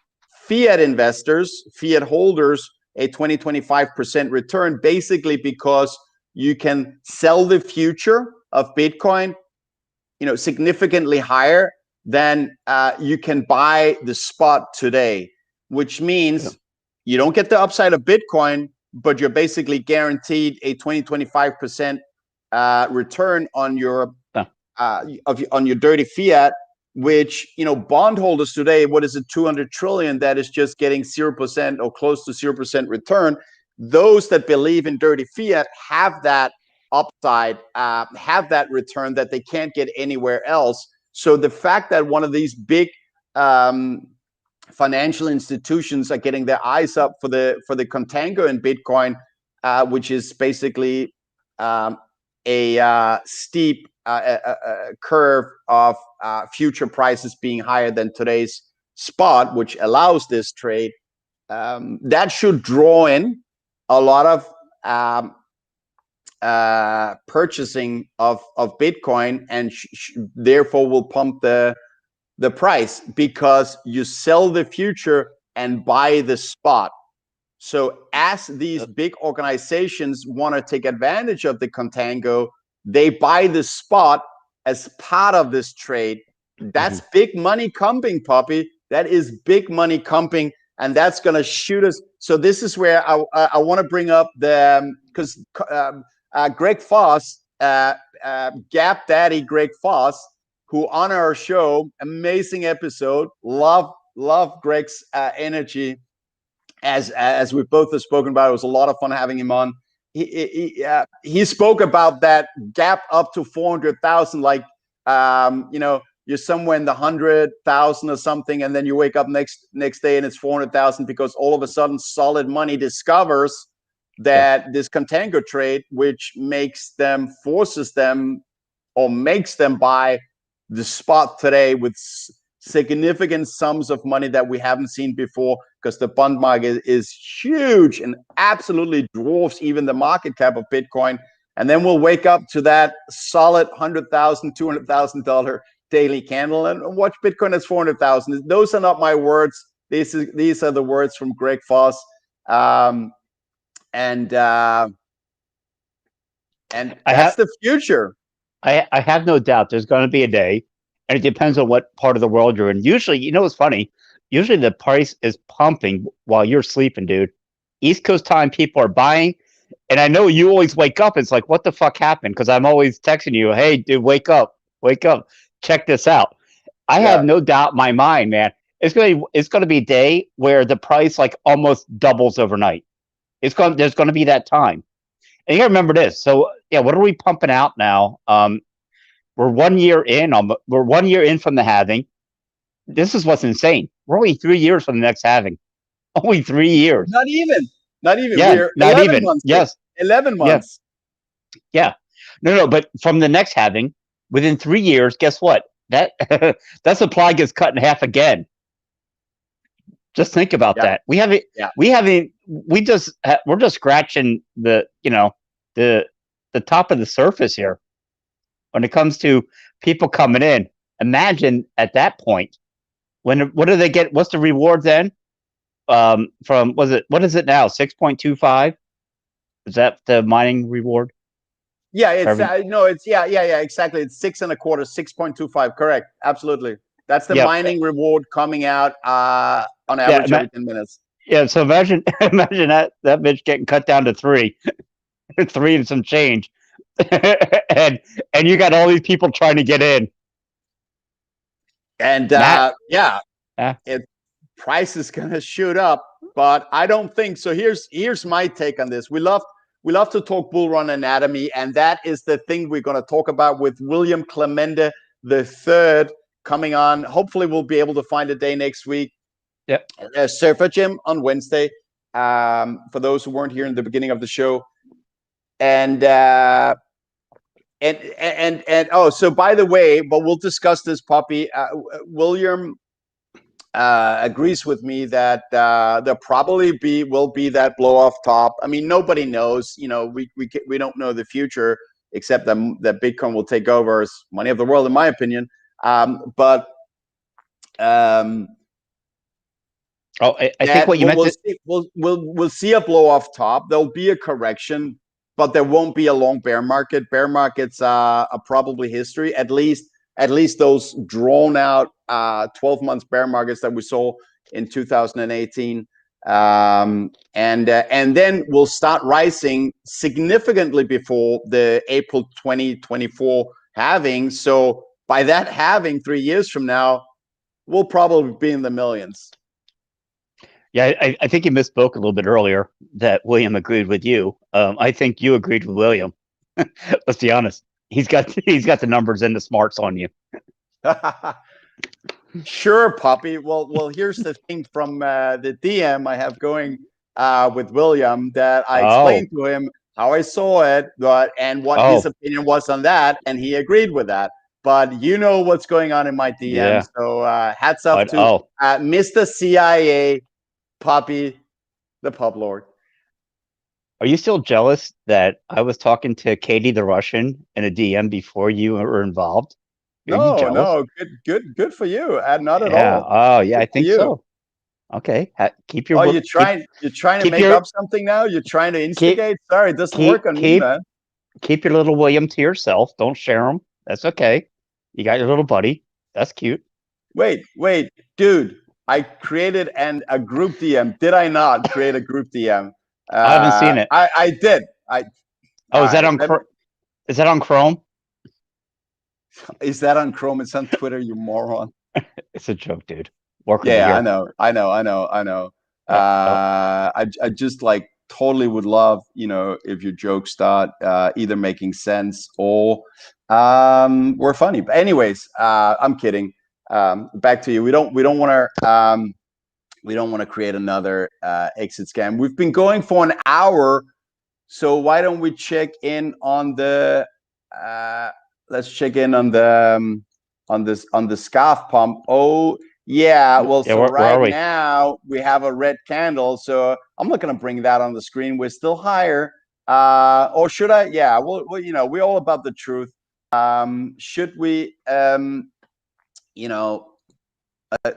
fiat investors, fiat holders, a 20-25% return, basically because you can sell the future of Bitcoin, significantly higher than you can buy the spot today, which means you don't get the upside of Bitcoin, but you're basically guaranteed a 20-25% return on your on your dirty fiat, which bondholders today, what is it, 200 trillion that is just getting 0% or close to 0% return. Those that believe in dirty fiat have that upside, have that return that they can't get anywhere else. So the fact that one of these big financial institutions are getting their eyes up for the contango in Bitcoin, which is basically a steep curve of future prices being higher than today's spot, which allows this trade, that should draw in a lot of purchasing of Bitcoin, and therefore will pump the price because you sell the future and buy the spot. So as these big organizations want to take advantage of the contango, they buy the spot as part of this trade. That's big money pumping, Puppy. That is big money pumping, and that's going to shoot us. So this is where I want to bring up because Greg Foss, Gap Daddy Greg Foss, who on our show, amazing episode, love Greg's energy. as we both have spoken about, it was a lot of fun having him on. He spoke about that gap up to 400,000, like you're somewhere in the 100,000 or something, and then you wake up next day and it's 400,000 because all of a sudden solid money discovers that this contango trade, which forces them or makes them buy the spot today with significant sums of money that we haven't seen before, because the bond market is huge and absolutely dwarfs even the market cap of Bitcoin. And then we'll wake up to that solid $100,000, $200,000 daily candle and watch Bitcoin at 400,000. Those are not my words. These are the words from Greg Foss. And that's the future. I have no doubt there's going to be a day, and it depends on what part of the world you're in. Usually, you know what's funny? Usually the price is pumping while you're sleeping, dude. East Coast time, people are buying. And I know you always wake up. It's like, what the fuck happened? Because I'm always texting you, hey, dude, wake up, check this out. I have no doubt in my mind, man. It's gonna be a day where the price like almost doubles overnight. There's gonna be that time. And you gotta remember this. So yeah, what are we pumping out now? We're 1 year in. We're 1 year in from the halving. This is what's insane. We're only 3 years from the next halving. Only 3 years. Not even. Yeah, we're not 11 even. Months. Yes. 11 months. Yeah. No, but from the next halving, within 3 years, guess what? That supply gets cut in half again. Just think about that. We're just scratching the top of the surface here when it comes to people coming in. Imagine at that point, what do they get? What's the reward then? What is it now? 6.25? Is that the mining reward? Yeah, it's exactly. It's 6.25, 6.25. Correct. Absolutely. That's the mining reward coming out on average every 10 minutes. Yeah, so imagine that bitch getting cut down to 3. 3 and some change. and you got all these people trying to get in. And price is gonna shoot up, but I don't think so. Here's my take on this. We love to talk bull run anatomy, and that is the thing we're going to talk about with William Clemende III coming on. Hopefully we'll be able to find a day next week. Yep. Surfer Gym on Wednesday, for those who weren't here in the beginning of the show. And so by the way, but we'll discuss this, Puppy. William agrees with me that there probably will be that blow off top. I mean, nobody knows. We don't know the future, except that Bitcoin will take over as money of the world, in my opinion. I think what you meant. We'll see a blow off top. There'll be a correction, but there won't be a long bear market. Bear markets are probably history. At least those drawn out 12 months bear markets that we saw in 2018, and then we'll start rising significantly before the April 2024 halving. So by that halving 3 years from now, we'll probably be in the millions. Yeah, I think you misspoke a little bit earlier that William agreed with you. I think you agreed with William. Let's be honest. He's got the numbers and the smarts on you. Sure, Puppy. Well, here's the thing from the DM I have going with William, that I explained to him how I saw it, and what his opinion was on that, and he agreed with that. But you know what's going on in my DM, so hats off to Mr. CIA, Puppy, the pub lord. Are you still jealous that I was talking to Katie the Russian in a DM before you were involved? No, good for you. Not at all. Oh, yeah, I think so. Okay, keep your. You're trying to make up something now. You're trying to instigate. Sorry, it doesn't work on me, man. Keep your little William to yourself. Don't share him. That's okay. You got your little buddy. That's cute. Wait, dude. I created a group DM. Did I not create a group DM? I haven't seen it. I did. Is that on Chrome? Is that on Chrome? Is that on Chrome? It's on Twitter, you moron. It's a joke, dude. I know. I just like totally would love, you know, if your jokes start either making sense or were funny. But anyways, I'm kidding. Back to you. We don't want to create another exit scam. We've been going for an hour, so why don't we check in on the let's check in on the on the scarf pump. Oh yeah, well, Yeah, so where right are we? now we have a red candle, so I'm not going to bring that on the screen. We're still higher, or should I? Yeah, well, you know, we're all about the truth. Should we you know,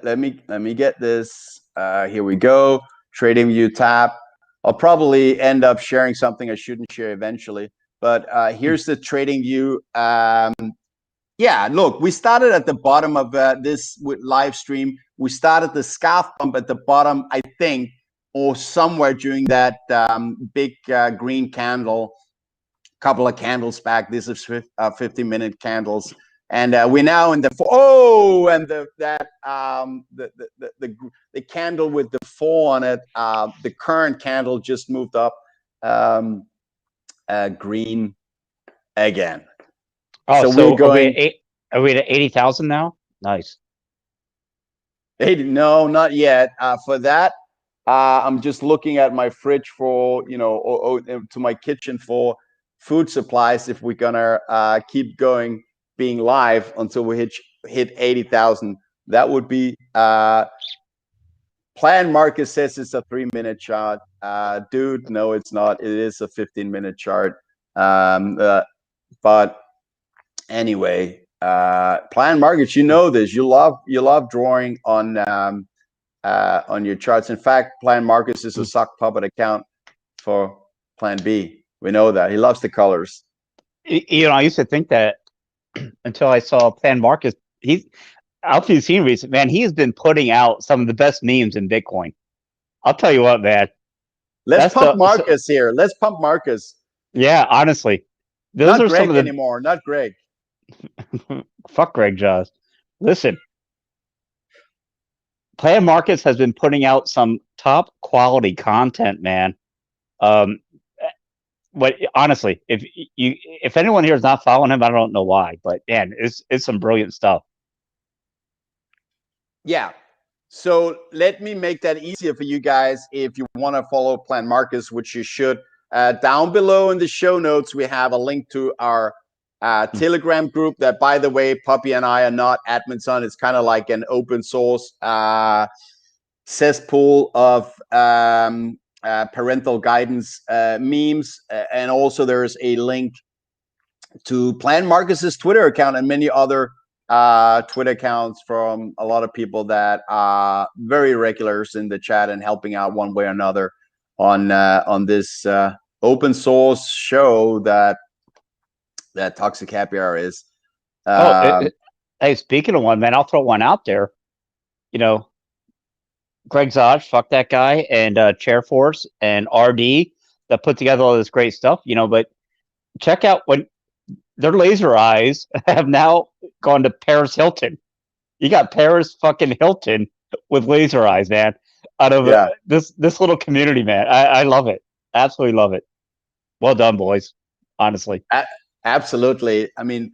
let me get this. Here we go. Trading view tab. I'll probably end up sharing something I shouldn't share eventually. But here's the trading view. Yeah, look, we started at the bottom of this live stream. We started the scarf pump at the bottom, I think, or somewhere during that big green candle. Couple of candles back. This is 50-minute candles. And we're now in the and the candle with the 4 on it. The current candle just moved up green again. Oh, So so we're going. are we at 80,000 now? Nice. 80, no, not yet. For that, I'm just looking at my fridge for, you know, to my kitchen for food supplies if we're gonna keep going being live until we hit 80,000. That would be Plan Marcus says it's a 3-minute chart. Dude, no, it's not. It is a 15-minute chart. But anyway, Plan Marcus, you know this. You love drawing on your charts. In fact, Plan Marcus is a sock puppet account for Plan B. We know that. He loves the colors. You know, I used to think that until I saw Plan Marcus. After you've seen recent, man, he has been putting out some of the best memes in Bitcoin. I'll tell you what, man. Let's pump Marcus here. Let's pump Marcus. Yeah, honestly. Those Not are Greg some of the anymore. Not Greg. Fuck Greg Jaws. Listen, Plan Marcus has been putting out some top quality content, man. But honestly, if anyone here is not following him, I don't know why. But man, it's some brilliant stuff. Yeah. So let me make that easier for you guys. If you want to follow Plan Marcus, which you should, down below in the show notes, we have a link to our Telegram group that, by the way, Pubby and I are not admins on. It's kind of like an open source cesspool of parental guidance memes. And also there's a link to Plan Marcus's Twitter account and many other Twitter accounts from a lot of people that are very regulars in the chat and helping out one way or another on this open source show that Toxic Happy Hour is. Hey, speaking of one, man, I'll throw one out there. You know, Greg Zodge, fuck that guy, and Chairforce and RD that put together all this great stuff. You know, but check out when their laser eyes have now gone to Paris Hilton. You got Paris fucking Hilton with laser eyes, man. Out of this little community, man. I love it. Absolutely love it. Well done, boys. Honestly. Absolutely. I mean,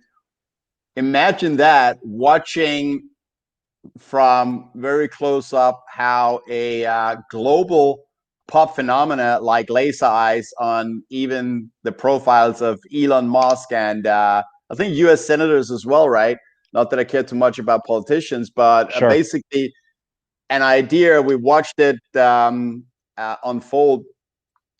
imagine that, watching from very close up how a global pop phenomena like laser eyes on even the profiles of Elon Musk and I think US senators as well, right? Not that I care too much about politicians, but basically an idea. We watched it unfold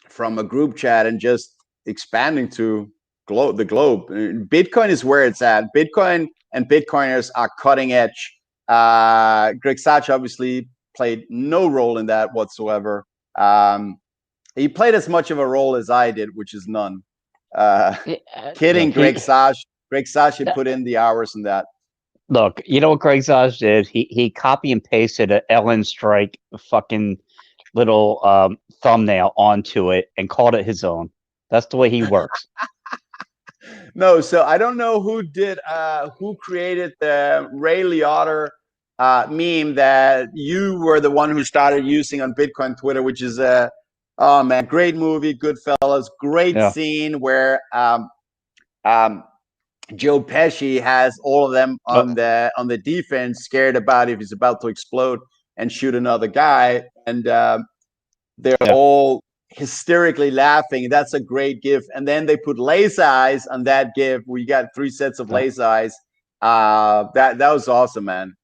from a group chat and just expanding to the globe. Bitcoin is where it's at. Bitcoin and Bitcoiners are cutting edge. Greg Sach obviously played no role in that whatsoever. He played as much of a role as I did, which is none. Kidding, Greg Sach. Greg Sach put in the hours in that. Look, you know what Greg Zodge did? He copy and pasted an Ellen Strike fucking little thumbnail onto it and called it his own. That's the way he works. No, so I don't know who created the Ray Liotta meme that you were the one who started using on Bitcoin Twitter, which is oh man, great movie, Goodfellas, great scene where Joe Pesci has all of them on the defense, scared about if he's about to explode and shoot another guy, and they're all hysterically laughing. That's a great gif. And then they put laser eyes on that gif. We got 3 sets of laser eyes. That was awesome, man.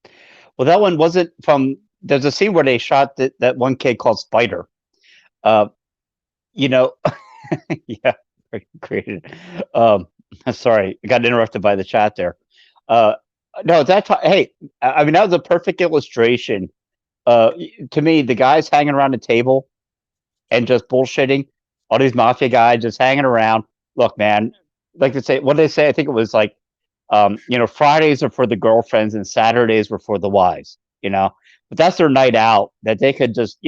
Well, that one wasn't from. There's a scene where they shot that one kid called Spider. You know, yeah, created. Sorry, I got interrupted by the chat there. No, hey, I mean that was a perfect illustration. To me, the guys hanging around the table and just bullshitting, all these mafia guys just hanging around. Look, man, like they say, what did they say? I think it was like, Fridays are for the girlfriends and Saturdays were for the wives. But that's their night out that they could just,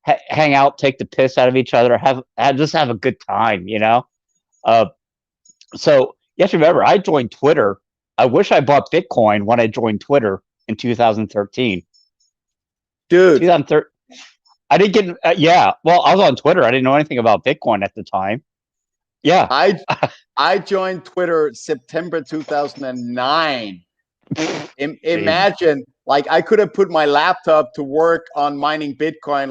hang out, take the piss out of each other, just have a good time. So you have to remember, I joined Twitter. I wish I bought Bitcoin when I joined Twitter in 2013. Dude, 2013. I didn't get. Yeah, well, I was on Twitter. I didn't know anything about Bitcoin at the time. Yeah, I joined Twitter September 2009. Imagine, like, I could have put my laptop to work on mining Bitcoin,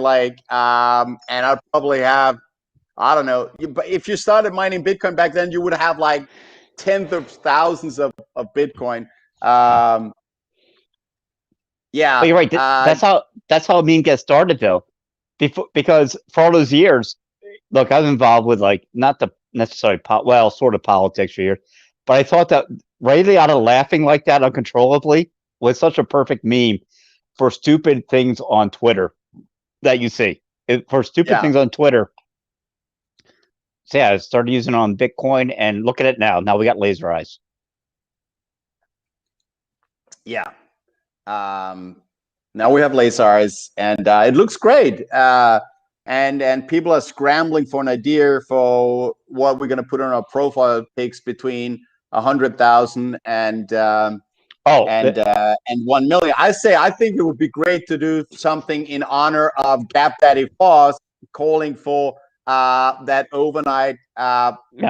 and I'd probably have, I don't know. But if you started mining Bitcoin back then, you would have like tens of thousands of Bitcoin. Yeah, but you're right. That's how meme gets started, though. Because for all those years, look, I was involved with not the necessarily sort of politics for years, but I thought that Ray Liotta laughing like that uncontrollably was such a perfect meme for stupid things on Twitter that you see. For stupid things on Twitter. So yeah, I started using it on Bitcoin, and look at it now. Now we got laser eyes. Yeah. Now we have laser eyes, and it looks great. And people are scrambling for an idea for what we're going to put on our profile pics between 100,000 and 1 million. I think it would be great to do something in honor of Gap Daddy Foss calling for that overnight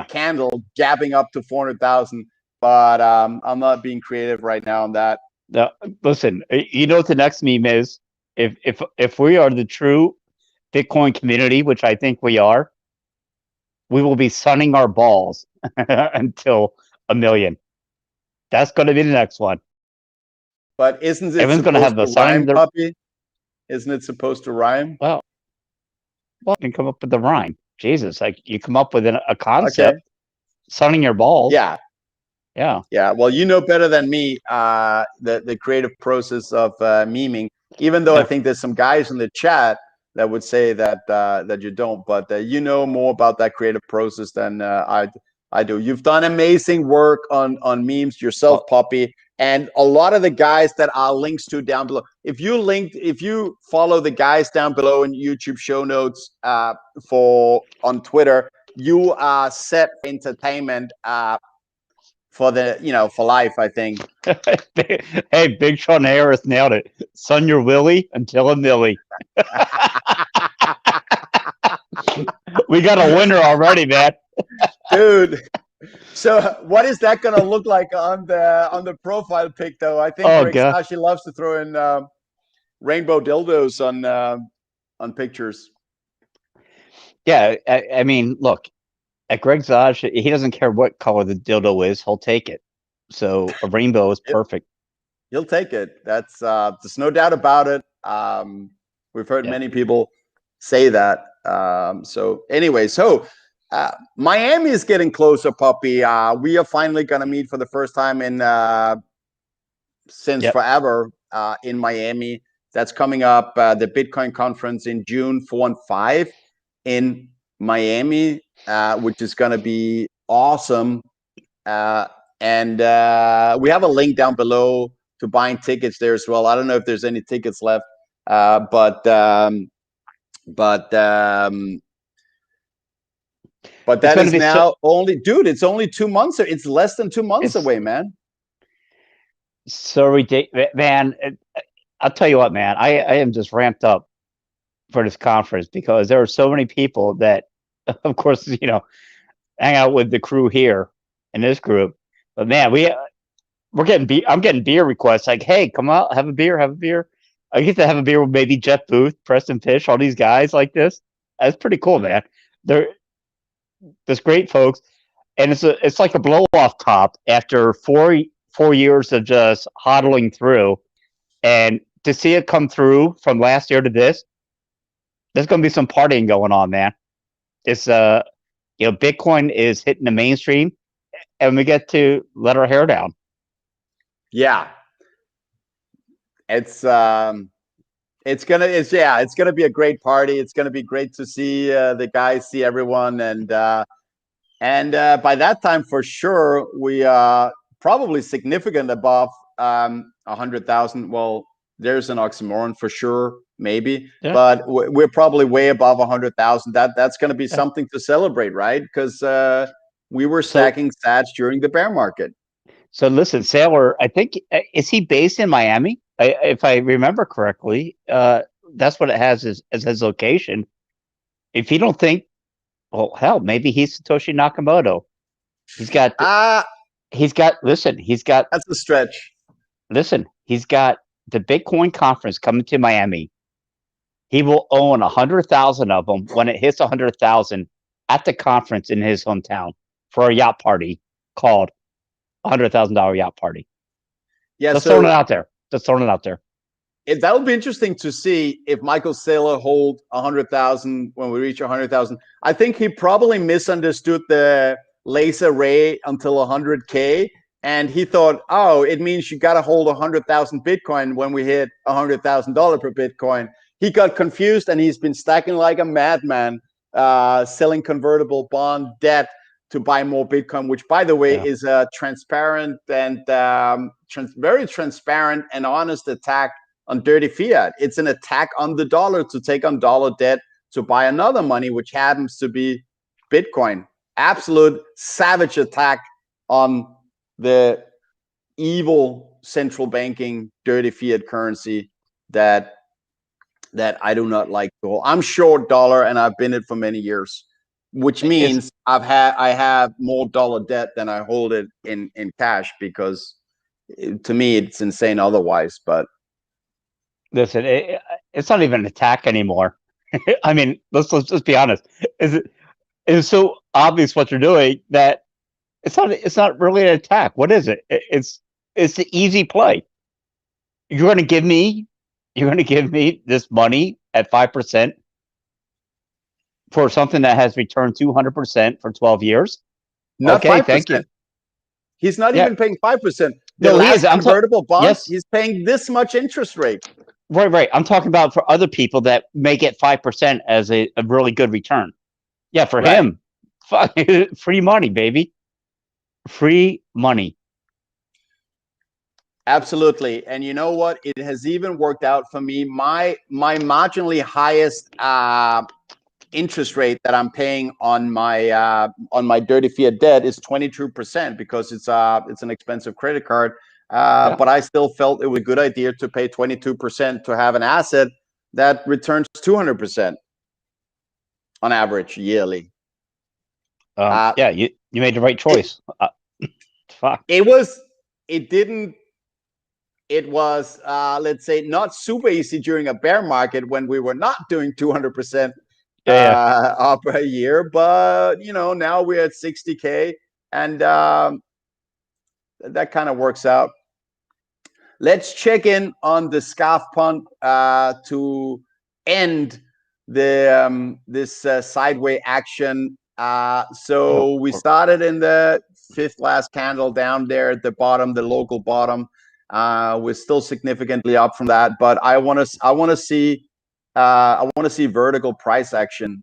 candle jabbing up to 400,000. But I'm not being creative right now on that. Listen, you know what the next meme is? If we are the true Bitcoin community, which I think we are, we will be sunning our balls until 1 million. That's going to be the next one. But isn't it everyone's going to have the rhyme, Puppy? Isn't it supposed to rhyme? Well, you can come up with the rhyme. Jesus, like you come up with a concept, sunning your balls. Yeah. Well, you know better than me the creative process of memeing. Even though I think there's some guys in the chat that would say that you don't, but you know more about that creative process than I do. You've done amazing work on memes yourself, Puppy, and a lot of the guys that are links to down below. If you follow the guys down below in YouTube show notes on Twitter, you are set for entertainment for life, I think. Hey, Big Sean Harris nailed it. Sun your willy until 1 milli. We got a winner already, man. Dude. So what is that going to look like on the profile pic, though? I think Greg Sashi loves to throw in rainbow dildos on pictures. Yeah, I mean, look, at Greg Zaj, he doesn't care what color the dildo is; he'll take it. So a rainbow is perfect. He'll take it. That's there's no doubt about it. We've heard many people say that. So anyway, Miami is getting closer, Puppy. We are finally going to meet for the first time in since forever in Miami. That's coming up. The Bitcoin conference in June 4 and 5 in Miami, which is going to be awesome. And we have a link down below to buying tickets there as well. I don't know if there's any tickets left, but that is now it's only 2 months. It's less than 2 months away, man. So ridiculous, man. I'll tell you what, man. I am just ramped up for this conference because there are so many people that, of course, hang out with the crew here in this group. But man, we're getting I'm getting beer requests like, hey, come out, have a beer, have a beer. I get to have a beer with maybe Jeff Booth, Preston Fish, all these guys like this. That's pretty cool, man. They're just great folks, and it's like a blow off top after 4 years of just hodling through, and to see it come through from last year to this, there's going to be some partying going on, man. It's Bitcoin is hitting the mainstream, and we get to let our hair down. Yeah, it's gonna be a great party. It's gonna be great to see the guys, see everyone, and by that time, for sure, we are probably significant above 100,000. Well, there's an oxymoron for sure, maybe, but we're probably way above 100,000. That's going to be something to celebrate, right? Because we were stacking sats during the bear market. So listen, Saylor, I think, is he based in Miami? If I remember correctly, that's what it has as his location. If you don't think, well, hell, maybe he's Satoshi Nakamoto. He's got. Listen, he's got. That's a stretch. Listen, he's got the Bitcoin conference coming to Miami. He will own 100,000 of them when it hits 100,000 at the conference in his hometown for a yacht party called $100,000 yacht party. Yeah, just throwing it out there. Just throwing it out there. That would be interesting to see if Michael Saylor hold 100,000 when we reach 100,000. I think he probably misunderstood the laser ray until 100K, and he thought, oh, it means you got to hold 100,000 Bitcoin when we hit $100,000 per Bitcoin. He got confused, and he's been stacking like a madman, selling convertible bond debt to buy more Bitcoin, which, by the way, is a transparent and very transparent and honest attack on dirty fiat. It's an attack on the dollar to take on dollar debt to buy another money, which happens to be Bitcoin. Absolute savage attack on the evil central banking dirty fiat currency that I do not like to hold. I'm short dollar, and I've been it for many years, which means I have more dollar debt than I hold it in cash, because to me it's insane otherwise. But listen, it's not even an attack anymore. I mean, let's just be honest. It's so obvious what you're doing that it's not really an attack. What is it? It's the easy play. You're going to give me this money at 5% for something that has returned 200% for 12 years. Not okay, 5%. Thank you. He's not even paying 5%. No, he is. Convertible bonds, he's paying this much interest rate. Right. I'm talking about for other people that may get 5% as a really good return. Yeah, for him, free money, baby. Free money. Absolutely. And you know what? It has even worked out for me. My marginally highest interest rate that I'm paying on my dirty fiat debt is 22%, because it's an expensive credit card. But I still felt it was a good idea to pay 22% to have an asset that returns 200% on average yearly. You made the right choice. Fuck. It was, let's say, not super easy during a bear market when we were not doing 200% up a year, but now we're at 60K, and that kind of works out. Let's check in on the scarf pump to end this sideway action. So we started in the fifth last candle down there at the bottom, the local bottom. We're still significantly up from that, but I want to see vertical price action.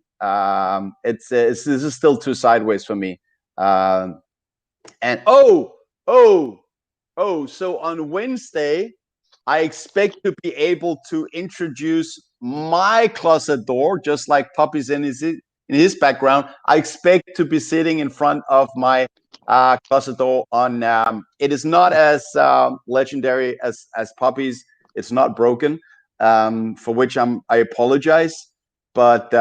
This is still too sideways for me. And so on Wednesday, I expect to be able to introduce my closet door, just like Pubby's in his background. I expect to be sitting in front of my closet door on. It is not as legendary as Pubby's. It's not broken, for which I apologize. But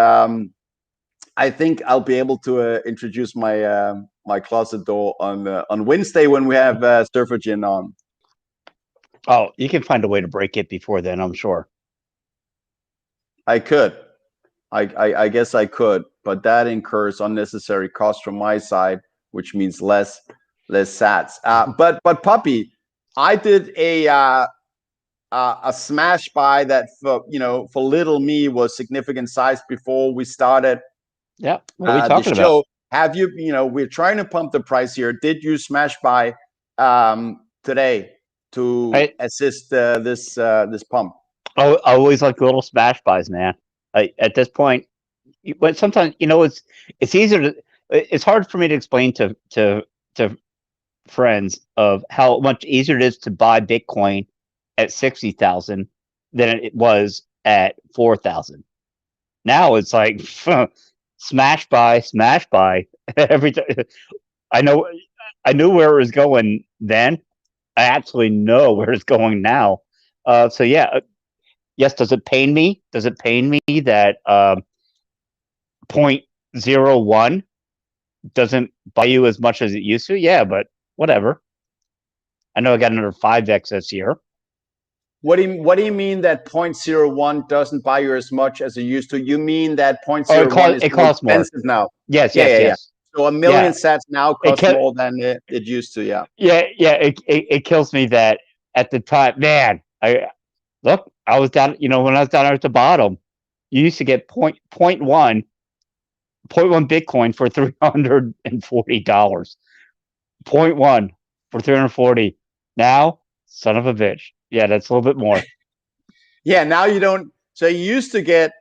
I think I'll be able to introduce my my closet door on Wednesday when we have Surfer Gin on. Oh, you can find a way to break it before then, I'm sure. I could. I guess I could, but that incurs unnecessary costs from my side, which means less sats. But Puppy, I did a smash buy that for little me was significant size before we started. Yeah, what are we talking about? Show. Have you we're trying to pump the price here. Did you smash buy today to assist this pump? I always like little smash buys, man. At this point, but sometimes it's easier to. It's hard for me to explain to friends of how much easier it is to buy Bitcoin at 60,000 than it was at 4,000. Now it's like smash buy every time. I knew where it was going then. I actually know where it's going now. So yeah, yes. Does it pain me? Does it pain me that 0.01 doesn't buy you as much as it used to? Yeah, but whatever. I know I got another 5x this year. What do you mean that 0.01 doesn't buy you as much as it used to? You mean that 0.01 is more expensive now? Yes. So a million sats now costs more than it used to. Yeah. It kills me that at the time, man. I was down. When I was down at the bottom, you used to get 0.1 Bitcoin for $340. 0.1 for 340. Now, son of a bitch. Yeah, that's a little bit more. Yeah, now you don't. So you used to get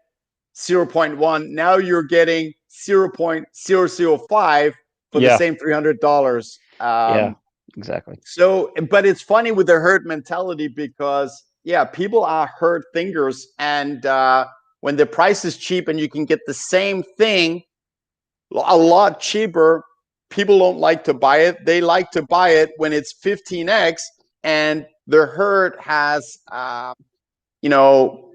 0.1. Now you're getting 0.005 for the same $300. Yeah, exactly. So, but it's funny with the herd mentality because people are herd thinkers, and when the price is cheap and you can get the same thing a lot cheaper, people don't like to buy it. They like to buy it when it's 15x, and the herd has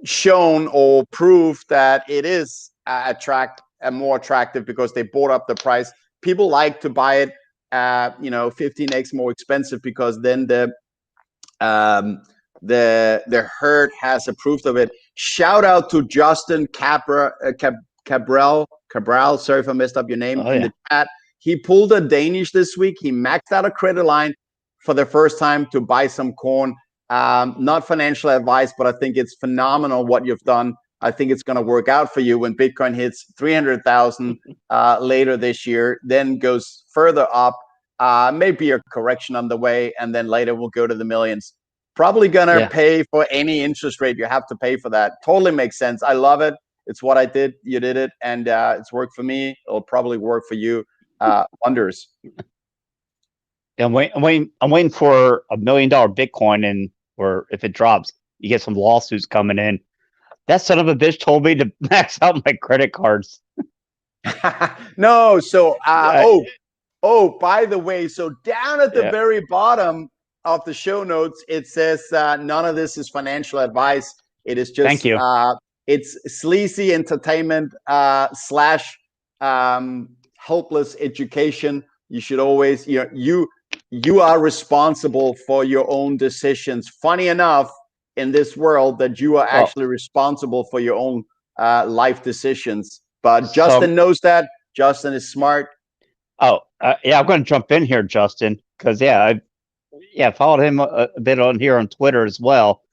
shown or proved that it is more attractive because they bought up the price. People like to buy it 15x more expensive because then the herd has approved of it. Shout out to Justin Cabral. Sorry if I messed up your name in the chat. He pulled a Danish this week. He maxed out a credit line for the first time to buy some corn. Not financial advice, but I think it's phenomenal what you've done. I think it's going to work out for you when Bitcoin hits 300,000 later this year, then goes further up. Maybe a correction on the way, and then later we'll go to the millions. Probably going to pay for any interest rate you have to pay for that. Totally makes sense. I love it. It's what I did. You did it, and it's worked for me. It'll probably work for you. Wonders. I'm waiting for $1 million Bitcoin, or if it drops, you get some lawsuits coming in. That son of a bitch told me to max out my credit cards. No, so by the way, so down at the very bottom of the show notes, it says none of this is financial advice. It is just thank you. It's sleazy entertainment / helpless education. You should always you are responsible for your own decisions. Funny enough, in this world, that you are actually responsible for your own life decisions. But Justin knows that. Justin is smart. I'm going to jump in here, Justin, because I followed him a bit on here on Twitter as well.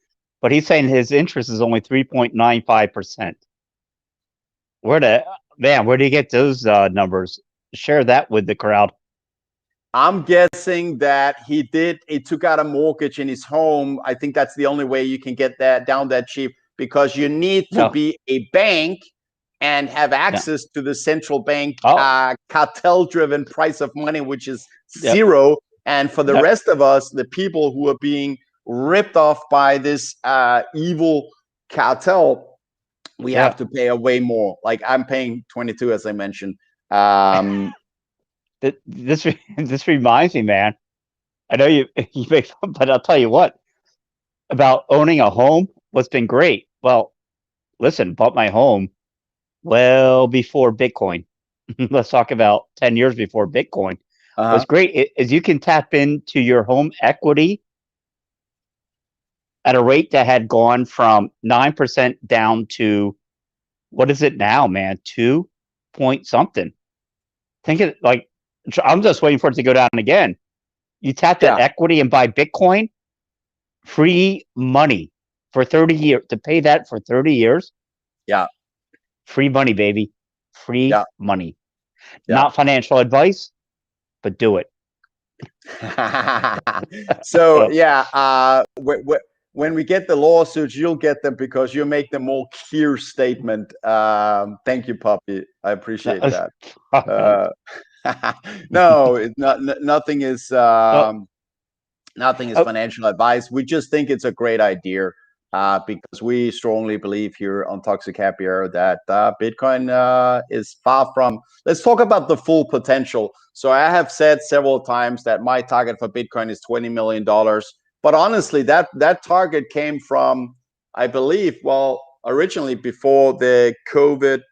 But he's saying his interest is only 3.95%. Where do you get those numbers? Share that with the crowd. I'm guessing that he took out a mortgage in his home. I think that's the only way you can get that down that cheap, because you need to be a bank and have access to the central bank cartel-driven price of money, which is zero. And for the rest of us, the people who are being ripped off by this evil cartel, we have to pay a way more. Like I'm paying 22, as I mentioned. This reminds me, man. I know you make fun, but I'll tell you what. about owning a home. What's been great? Well, listen, bought my home well before Bitcoin. Let's talk about 10 years before Bitcoin. What's great is you can tap into your home equity at a rate that had gone from 9% down to, what is it now, man? 2 point something. Think it like, I'm just waiting for it to go down again. You tap that equity and buy Bitcoin, free money for 30 years, to pay that for 30 years. Yeah. Free money, baby. Free money. Not financial advice, but do it. So yeah, when we get the lawsuits, you'll get them because you make the more clear statement. Thank you, Puppy. I appreciate that. No, nothing is nothing is financial advice. We just think it's a great idea because we strongly believe here on Toxic Happy Hour that Bitcoin is far from. Let's talk about the full potential. So I have said several times that my target for Bitcoin is $20 million. But honestly, that target came from, I believe, well, originally before the COVID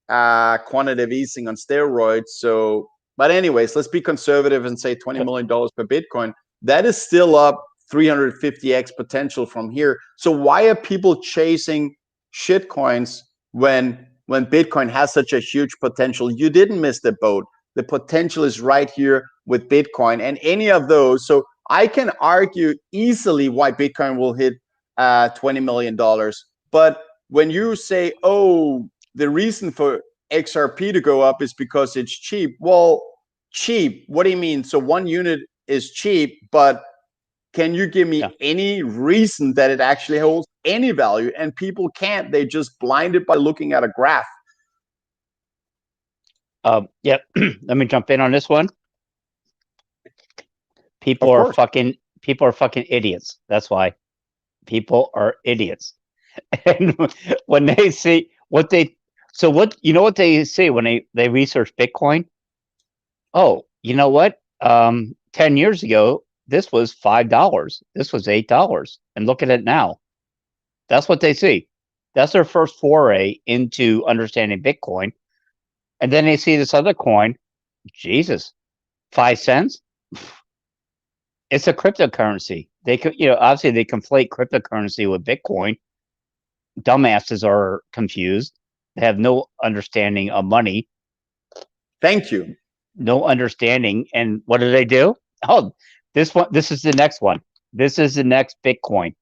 quantitative easing on steroids. So, but anyways, let's be conservative and say $20 million per Bitcoin. That is still up 350x potential from here. So why are people chasing shitcoins when Bitcoin has such a huge potential? You didn't miss the boat. The potential is right here with Bitcoin and any of those. So I can argue easily why Bitcoin will hit $20 million. But when you say, oh, the reason for XRP to go up is because it's cheap. Well, cheap, what do you mean? So 1 unit is cheap, but can you give me any reason that it actually holds any value? And people can't. They just blinded by looking at a graph. Let me jump in on this one. People are fucking idiots. That's why. People are idiots. And when they see what they, so what, you know what they say when they research Bitcoin? Oh, you know what? 10 years ago, this was $5. This was $8. And look at it now. That's what they see. That's their first foray into understanding Bitcoin. And then they see this other coin. Jesus, 5 cents? It's a cryptocurrency. They could, obviously they conflate cryptocurrency with Bitcoin. Dumbasses are confused. They have no understanding of money. Thank you. No understanding. And what do? Oh, this is the next one. This is the next Bitcoin.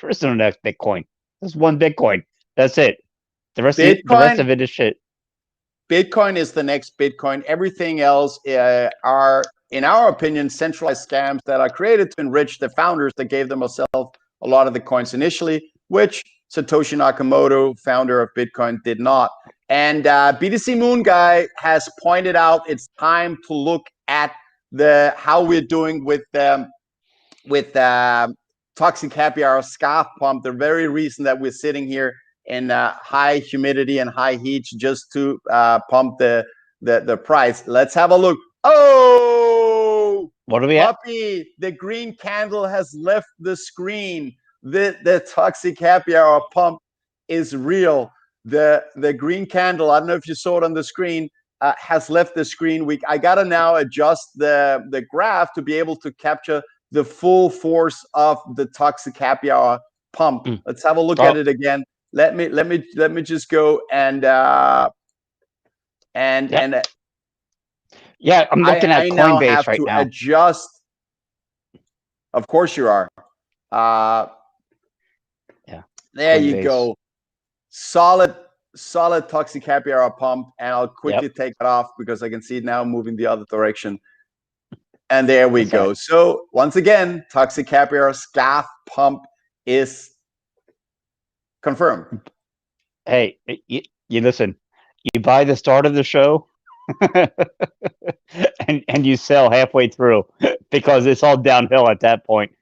There is no next Bitcoin. There's one Bitcoin. That's it. The rest of it is shit. Bitcoin is the next Bitcoin. Everything else are, in our opinion, centralized scams that are created to enrich the founders that gave themselves a lot of the coins initially, which Satoshi Nakamoto, founder of Bitcoin, did not. And BTC Moon Guy has pointed out it's time to look at how we're doing with Toxic Happy Hour scarf pump. The very reason that we're sitting here in high humidity and high heat just to pump the price. Let's have a look. Oh, what are we Puppy, at? The green candle has left the screen. The Toxic Happy Hour pump is real. The green candle, I don't know if you saw it on the screen, has left the screen. I gotta now adjust the graph to be able to capture the full force of the Toxic Happy Hour pump. Let's have a look at it again. Let me just go and yeah, I'm looking at Coinbase now have right to now. Adjust. Of course you are. Yeah. There Coinbase. You go. Solid Toxic Happy Hour pump, and I'll quickly take it off because I can see it now moving the other direction. And there we go. Right. So once again, Toxic Happy Hour scarf pump is confirmed. Hey, you listen. You buy the start of the show, and you sell halfway through because it's all downhill at that point.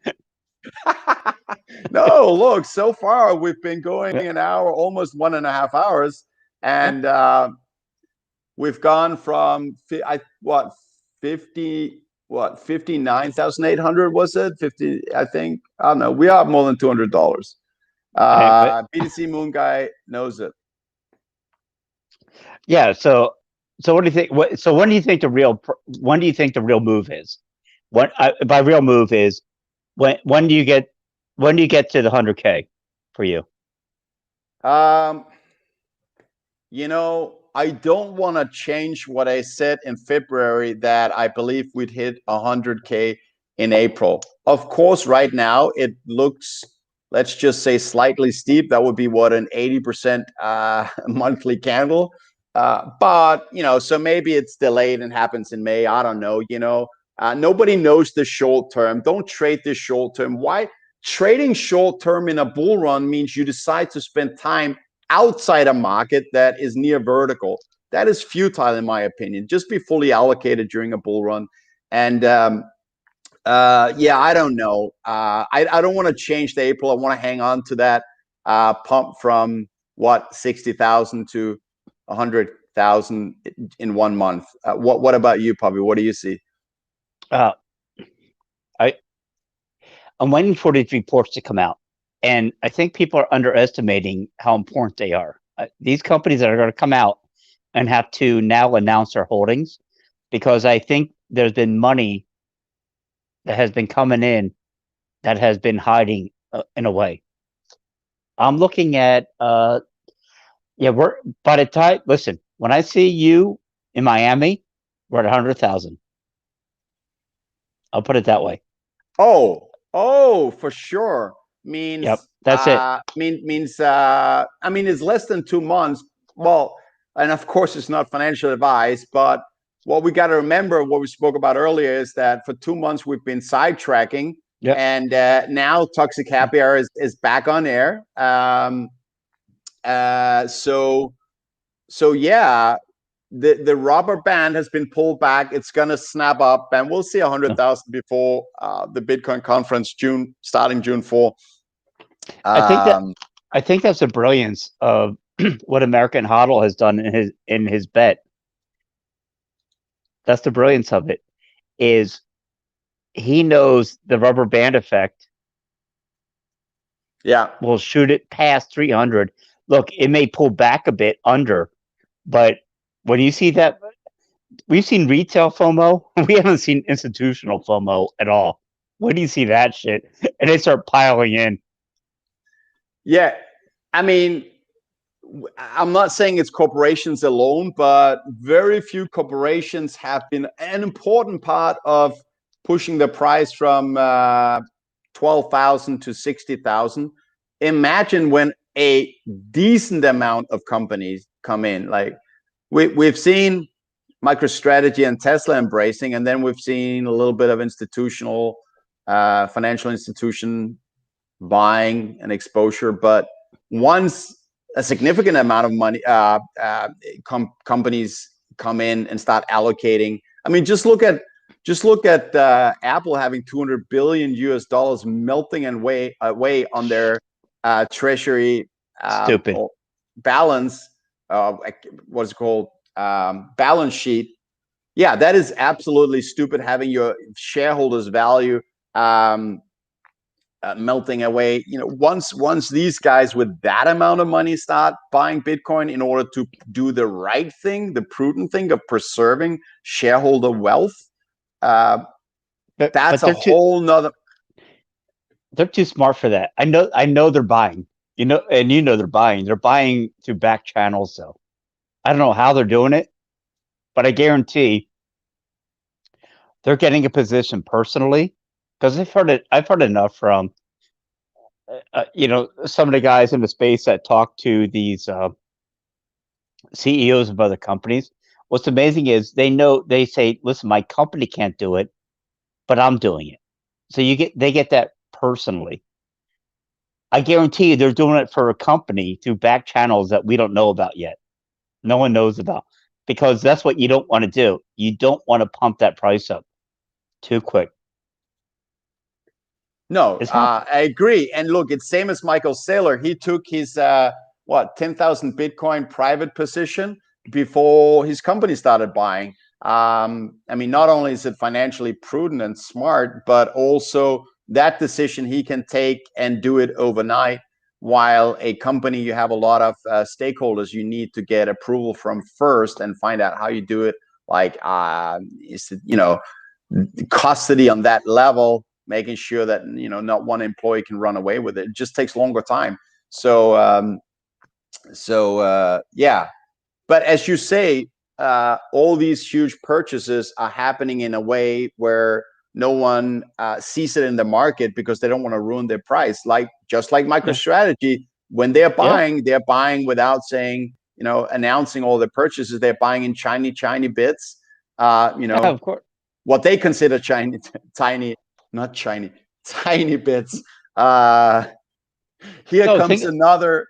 No, look, so far we've been going an hour, almost 1.5 hours, and we've gone from 50 what, 59,800 was it? 50, I think. I don't know. We are more than $200. BTC Moon guy knows it. Yeah. So what do you think? So when do you think the real move is? What by real move is when do you get to the 100K for you? You know, I don't want to change what I said in February that I believe we'd hit 100K in April. Of course, right now it looks, let's just say, slightly steep. That would be what, an 80% monthly candle. But, you know, so maybe it's delayed and happens in May. I don't know, you know. Nobody knows the short term. Don't trade this short term. Why? Trading short term in a bull run means you decide to spend time outside a market that is near vertical. That is futile, in my opinion. Just be fully allocated during a bull run. And yeah, I don't know. I don't want to change the April. I want to hang on to that pump from what, 60,000 to 100,000 in 1 month. What about you, Pubby? What do you see? I'm waiting for these reports to come out, and I think people are underestimating how important they are. These companies that are going to come out and have to now announce their holdings, because I think there's been money that has been coming in that has been hiding in a way. I'm looking at we're by the time. Listen, when I see you in Miami, we're at 100,000. I'll put it that way. Oh, for sure. Means Yep, that's it. I mean, it's less than 2 months. Well, and of course, it's not financial advice, but what we got to remember, what we spoke about earlier, is that for 2 months we've been sidetracking, Yep. and now Toxic Happy Hour is back on air. So yeah, the rubber band has been pulled back. It's gonna snap up, and we'll see 100,000 before the Bitcoin conference starting June 4. I think that's the brilliance of what American HODL has done in his bet. That's the brilliance of it. Is he knows the rubber band effect. Yeah, will shoot it past 300. Look, it may pull back a bit under, but when you see that, we've seen retail FOMO. We haven't seen institutional FOMO at all. When do you see that shit? And they start piling in. Yeah, I mean, I'm not saying it's corporations alone, but very few corporations have been an important part of pushing the price from 12,000 to 60,000. Imagine when a decent amount of companies come in. Like we've seen MicroStrategy and Tesla embracing, and then we've seen a little bit of institutional financial institution buying and exposure. But once a significant amount of money companies come in and start allocating, I mean, just look at Apple having $200 billion melting away on their treasury Stupid balance. What's it called? Balance sheet. Yeah, that is absolutely stupid. Having your shareholders' value melting away. You know, once these guys with that amount of money start buying Bitcoin in order to do the right thing, the prudent thing of preserving shareholder wealth, that's a whole nother. They're too smart for that. I know they're buying. You know, and you know they're buying. They're buying through back channels, though. I don't know how they're doing it, but I guarantee they're getting a position personally, because I've heard enough from some of the guys in the space that talk to these CEOs of other companies. What's amazing is they say, listen, my company can't do it, but I'm doing it. So they get that personally. I guarantee you they're doing it for a company through back channels that we don't know about yet. No one knows about, because that's what you don't want to do. You don't want to pump that price up too quick. No, I agree. And look, it's same as Michael Saylor. He took his 10,000 Bitcoin private position before his company started buying. I mean, not only is it financially prudent and smart, but also that decision he can take and do it overnight. While a company, you have a lot of stakeholders you need to get approval from first and find out how you do it. Like, is it, custody on that level, making sure that not one employee can run away with it. It just takes longer time. So yeah. But as you say, all these huge purchases are happening in a way where no one sees it in the market because they don't want to ruin their price. Just like MicroStrategy, when they're buying without saying, announcing all the purchases. They're buying in tiny bits. Of course. What they consider tiny bits. Here comes another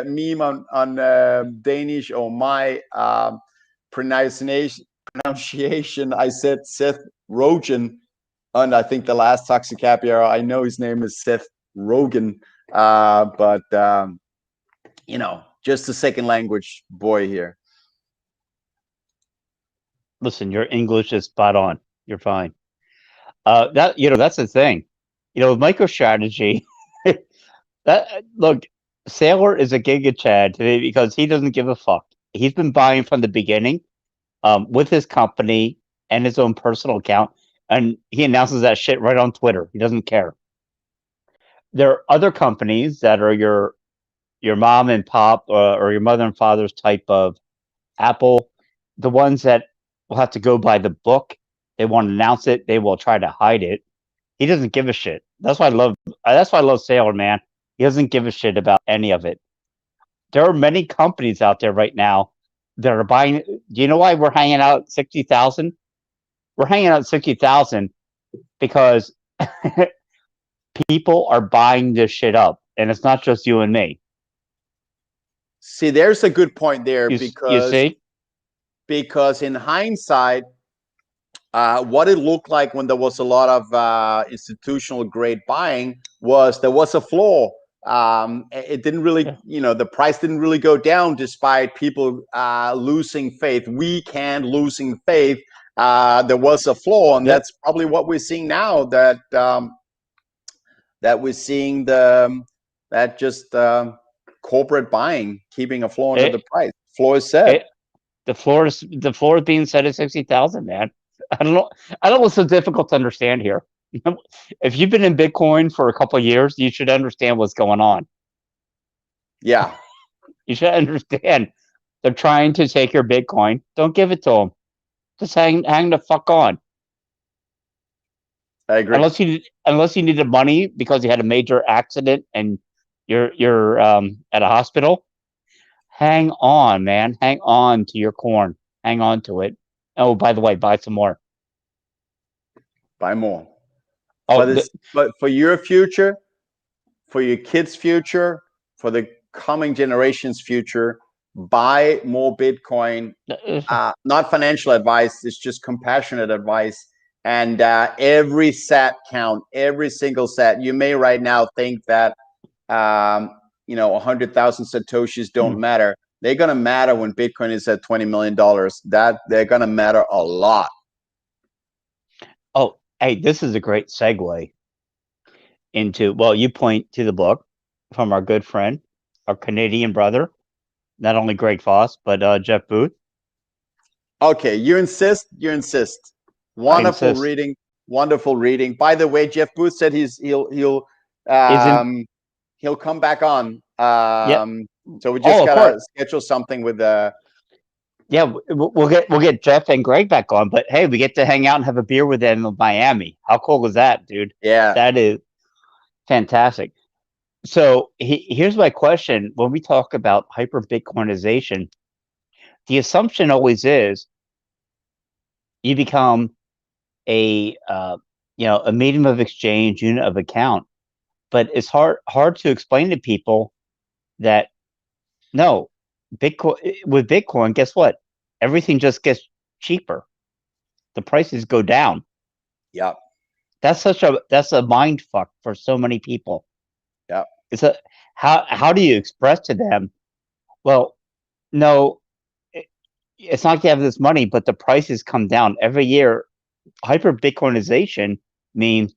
meme on Danish, or my pronunciation. I said Seth Rogen, and I think the last Toxic Happy Hour, I know his name is Seth Rogen, but just a second language boy here. Listen, your English is spot on. You're fine. That's the thing. With MicroStrategy, look, Saylor is a giga chad today because he doesn't give a fuck. He's been buying from the beginning, with his company and his own personal account, and he announces that shit right on Twitter. He doesn't care. There are other companies that are your mom and pop, or your mother and father's type of Apple, the ones that will have to go by the book. They won't announce it. They will try to hide it. He doesn't give a shit. That's why I love Saylor, man. He doesn't give a shit about any of it. There are many companies out there right now that are buying. Do you know why we're hanging out at 60,000? We're hanging out at 60,000 because people are buying this shit up, and it's not just you and me. See, there's a good point there, because in hindsight, what it looked like when there was a lot of institutional grade buying was there was a floor. It didn't really, the price didn't really go down despite people losing faith, losing faith. There was a floor, and that's probably what we're seeing now. That we're seeing corporate buying keeping a floor under the price. Floor is set. The floor is being set at 60,000, man. I don't know what's so difficult to understand here. If you've been in Bitcoin for a couple of years, you should understand what's going on. Yeah. You should understand. They're trying to take your Bitcoin. Don't give it to them. Just hang the fuck on. I agree. Unless you needed money because you had a major accident and you're at a hospital. Hang on, man. Hang on to your corn. Hang on to it. Oh, by the way, buy some more. Buy more. But for your future, for your kids' future, for the coming generation's future, buy more Bitcoin. Not financial advice. It's just compassionate advice. And every sat count, every single sat. You may right now think that 100,000 Satoshis don't matter. They're going to matter when Bitcoin is at $20 million. That they're going to matter a lot. Oh, hey, this is a great segue into, you point to the book from our good friend, our Canadian brother, not only Greg Foss, but Jeff Booth. Okay, you insist. Wonderful reading. By the way, Jeff Booth said he'll come back on. So we just gotta schedule something with we'll get Jeff and Greg back on, but hey, we get to hang out and have a beer with them in Miami. How cool is that, dude? Yeah, that is fantastic. So here's my question: when we talk about hyper-Bitcoinization, the assumption always is you become a medium of exchange, unit of account, but it's hard to explain to people that no, Bitcoin, guess what? Everything just gets cheaper. The prices go down. Yeah. That's a mind fuck for so many people. Yeah. How do you express to them? Well, no, it's not like you have this money, but the prices come down every year. Hyper-Bitcoinization means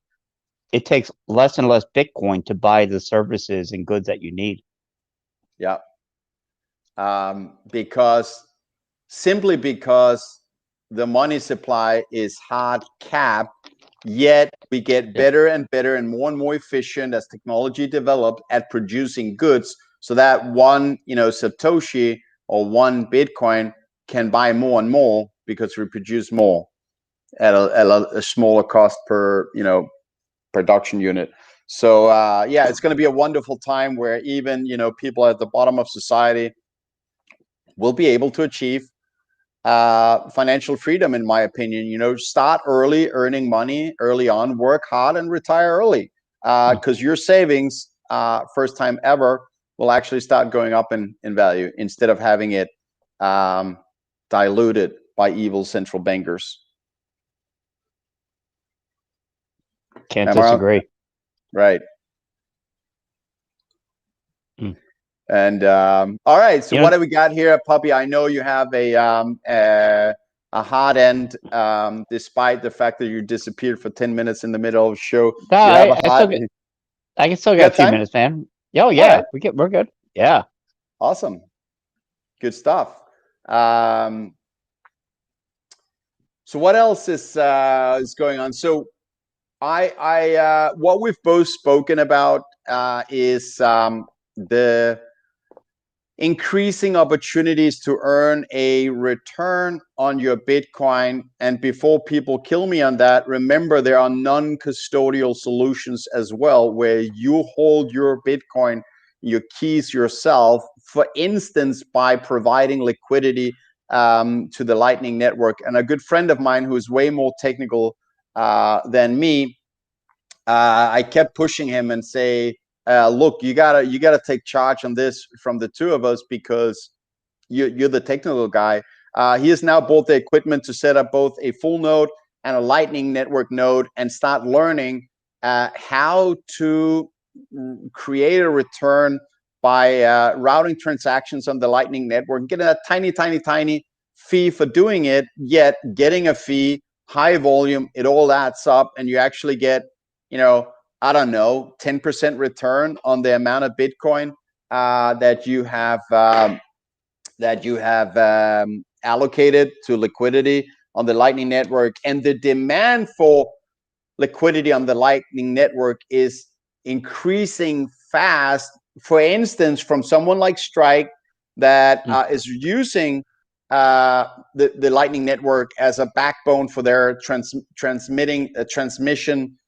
it takes less and less Bitcoin to buy the services and goods that you need. Yeah. Simply because the money supply is hard capped, yet we get better and better and more efficient as technology developed at producing goods, so that one, Satoshi or one Bitcoin can buy more and more because we produce more at a smaller cost per, production unit. So yeah, it's going to be a wonderful time where even, people at the bottom of society will be able to achieve financial freedom, in my opinion. Start early, earning money early on, work hard, and retire early, because your savings, first time ever, will actually start going up in value instead of having it diluted by evil central bankers. Can't disagree. Right. And all right, so what do we got here, Pubby? I know you have a hot end, despite the fact that you disappeared for 10 minutes in the middle of the show. I can still get a few minutes, man. Oh yeah, right. We're good. Yeah. Awesome. Good stuff. So what else is going on? So what we've both spoken about is the increasing opportunities to earn a return on your Bitcoin. And before people kill me on that, remember there are non-custodial solutions as well, where you hold your Bitcoin, your keys yourself, for instance, by providing liquidity to the Lightning Network. And a good friend of mine who is way more technical than me, I kept pushing him and say, look, you gotta take charge on this from the two of us, because you're the technical guy. He has now bought the equipment to set up both a full node and a Lightning Network node, and start learning how to create a return by routing transactions on the Lightning Network, getting a tiny fee for doing it, yet getting a fee, high volume, it all adds up, and you actually get, I don't know, 10% return on the amount of Bitcoin that you have allocated to liquidity on the Lightning Network. And the demand for liquidity on the Lightning Network is increasing fast. For instance, from someone like Strike that is using the Lightning Network as a backbone for their transmission.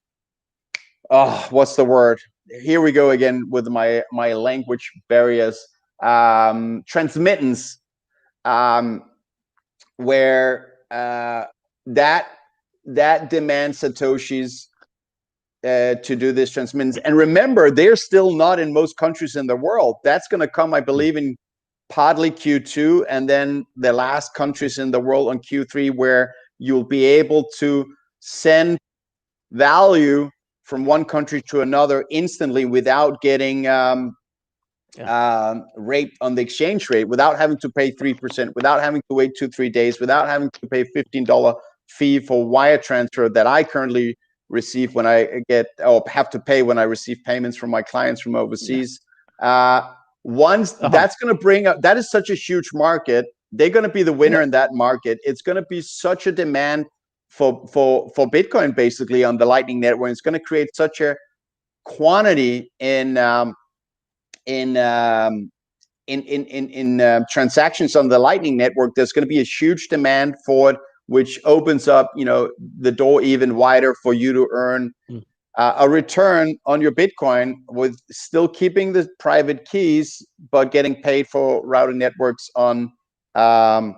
Oh, what's the word? Here we go again with my language barriers. Transmittance, where that demands Satoshis to do this transmittance. And remember, they're still not in most countries in the world. That's going to come, I believe, in partly Q2, and then the last countries in the world on Q3, where you'll be able to send value from one country to another instantly without getting raped on the exchange rate, without having to pay 3%, without having to wait 2-3 days, without having to pay $15 fee for wire transfer that I currently receive when I have to pay when I receive payments from my clients from overseas. Once that's going to bring up, that is such a huge market. They're going to be the winner in that market. It's going to be such a demand for Bitcoin, basically, on the Lightning Network. It's going to create such a quantity in transactions on the Lightning Network. There's going to be a huge demand for it, which opens up, the door even wider for you to earn a return on your Bitcoin, with still keeping the private keys, but getting paid for routing networks on the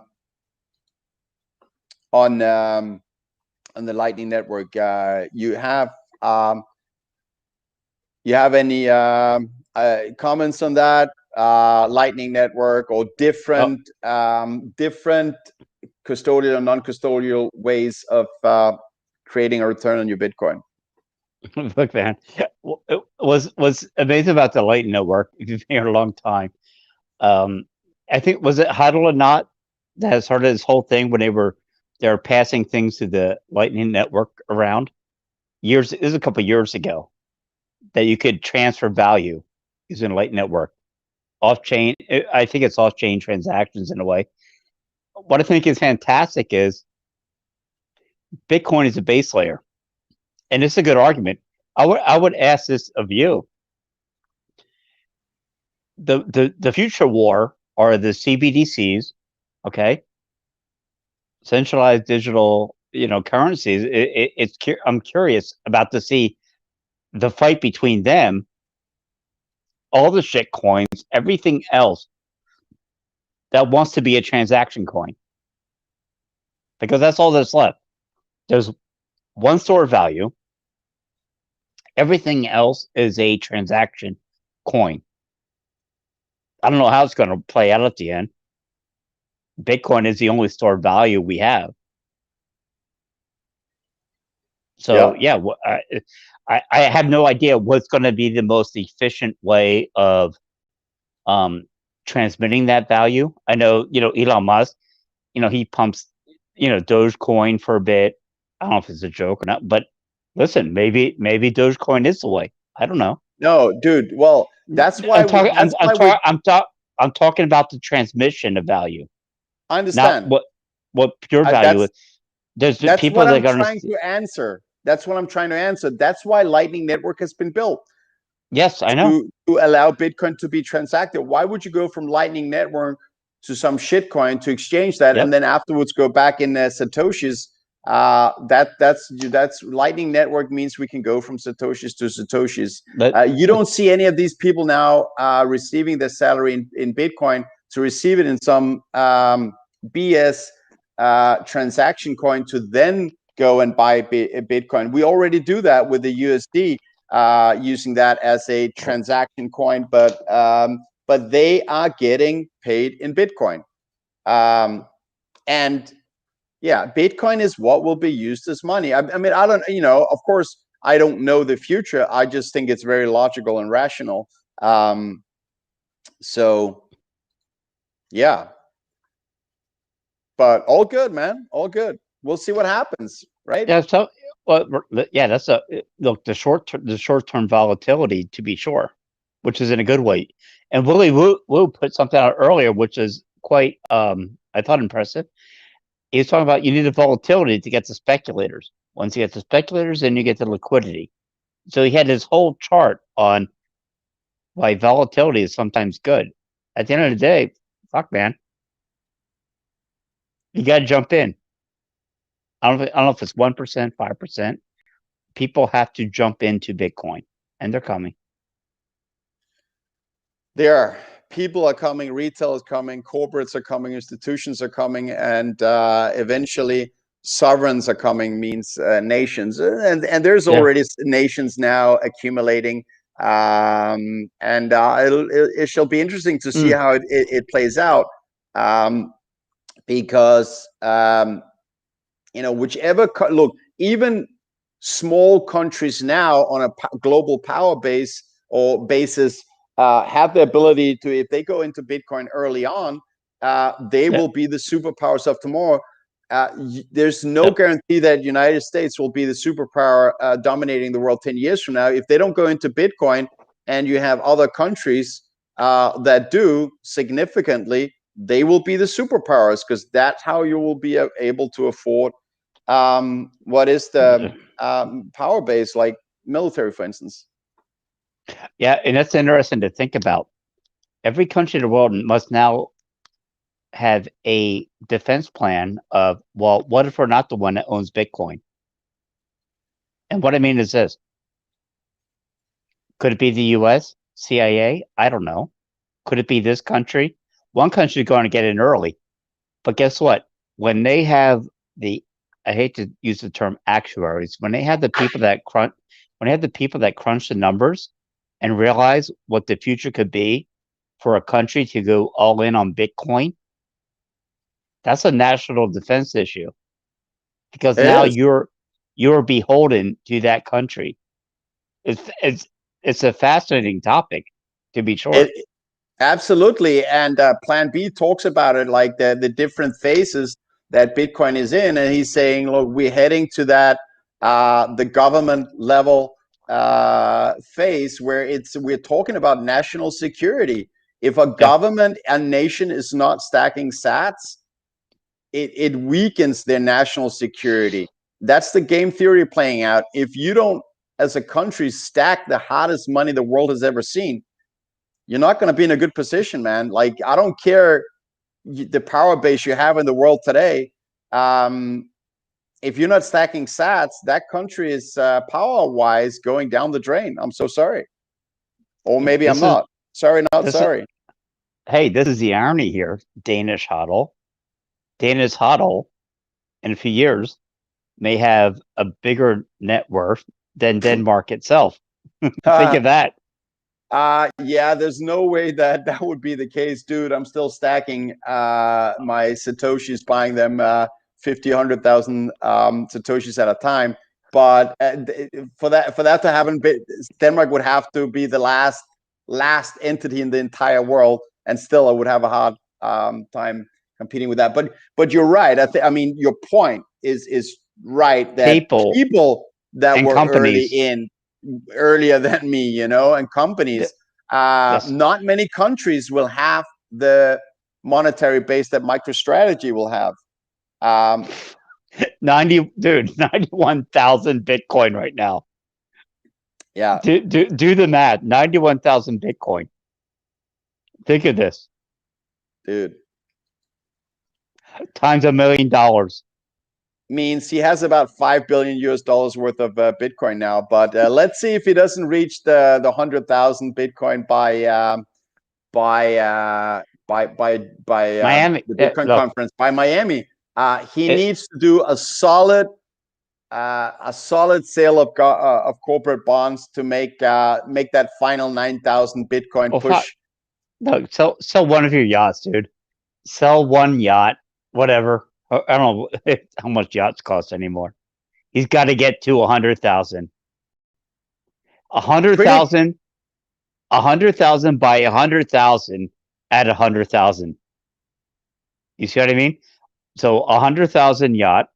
Lightning Network. You have any comments on that? Lightning Network, or different custodial and non-custodial ways of creating a return on your Bitcoin? Look, man, was amazing about the Lightning Network. You've been here a long time. I think, was it HODL or not? that has heard of this whole thing when they're passing things to the Lightning Network around years. This is a couple of years ago that you could transfer value using Lightning Network off chain. I think it's off chain transactions in a way. What I think is fantastic is Bitcoin is a base layer, and it's a good argument. I would ask this of you. The future war are the CBDCs, okay, centralized digital, currencies. I'm curious about to see the fight between them, all the shit coins, everything else that wants to be a transaction coin, because that's all that's left. There's one store of value. Everything else is a transaction coin. I don't know how it's going to play out at the end. Bitcoin is the only store of value we have. So yeah, I have no idea what's going to be the most efficient way of transmitting that value. I know, Elon Musk, he pumps, Dogecoin for a bit. I don't know if it's a joke or not, but listen, maybe Dogecoin is the way. I don't know. No, dude. Well, that's why. I'm talking about the transmission of value. I understand. Not what pure value is. There's people that are going to answer. That's what I'm trying to answer. That's why Lightning Network has been built. Yes, I know. To allow Bitcoin to be transacted. Why would you go from Lightning Network to some shitcoin to exchange that, and then afterwards go back in Satoshis? That's Lightning Network means we can go from Satoshis to Satoshis. You don't see any of these people now receiving their salary in Bitcoin to receive it in some BS transaction coin to then go and buy Bitcoin. We already do that with the USD, using that as a transaction coin, but they are getting paid in Bitcoin. And yeah, Bitcoin is what will be used as money. I mean, I don't, of course, I don't know the future. I just think it's very logical and rational. So yeah, but all good, man. All good. We'll see what happens, right? Yeah. So, yeah, that's look, the short term volatility, to be sure, which is in a good way. And Willie Wu put something out earlier, which is quite, I thought, impressive. He was talking about you need the volatility to get the speculators. Once you get the speculators, then you get the liquidity. So he had his whole chart on why volatility is sometimes good. At the end of the day, fuck, man, you got to jump in. I don't know if it's 1%, 5%. People have to jump into Bitcoin, and they're coming. People are coming, retail is coming, corporates are coming, institutions are coming, and eventually sovereigns are coming, means nations. And there's already nations now accumulating. And it shall be interesting to see how it plays out. Because, whichever, look, even small countries now on a global power base or basis have the ability to, if they go into Bitcoin early on, they will be the superpowers of tomorrow. There's no guarantee that United States will be the superpower dominating the world 10 years from now. If they don't go into Bitcoin and you have other countries that do significantly, they will be the superpowers, because that's how you will be able to afford what is the power base, like military, for instance. Yeah, and that's interesting to think about. Every country in the world must now have a defense plan of, well, what if we're not the one that owns Bitcoin? And what I mean is this. Could it be the US, CIA? I don't know. Could it be this country? One country is going to get in early. But guess what? When they have I hate to use the term actuaries, when they have the people that crunch the numbers and realize what the future could be for a country to go all in on Bitcoin, that's a national defense issue, because now you're beholden to that country. It's a fascinating topic, to be sure. Absolutely. And Plan B talks about it, like the different phases that Bitcoin is in. And he's saying, look, we're heading to that, the government level phase where we're talking about national security. If a government, a nation is not stacking sats, it weakens their national security. That's the game theory playing out. If you don't, as a country, stack the hottest money the world has ever seen, you're not going to be in a good position, man. Like, I don't care the power base you have in the world today. If you're not stacking sats, that country is power-wise going down the drain. I'm so sorry. Or maybe I'm not. Sorry, not sorry. Hey, this is the irony here. Danish HODL. Danish HODL in a few years may have a bigger net worth than Denmark itself. Think of that. Yeah, there's no way that would be the case, dude. I'm still stacking my Satoshis, buying them 50, 100,000 Satoshis at a time. But for that to happen, Denmark would have to be the last entity in the entire world, and still I would have a hard time competing with that. But you're right. I mean, your point is right, that people that were companies earlier than me, you know, and companies, not many countries will have the monetary base that MicroStrategy will have. 91,000 Bitcoin right now. Yeah. Do the math. 91,000 Bitcoin. Think of this, dude. Times $1 million. Means he has about $5 billion US worth of Bitcoin now. But let's see if he doesn't reach the 100,000 Bitcoin by Miami, the Bitcoin conference, by Miami. He needs to do a solid sale of corporate bonds to make that final 9,000 Bitcoin push. No, sell one of your yachts, dude. Sell one yacht, whatever. I don't know how much yachts cost anymore. He's got to get to 100,000. 100,000. 100,000 by 100,000 at 100,000. You see what I mean? So 100,000 yacht.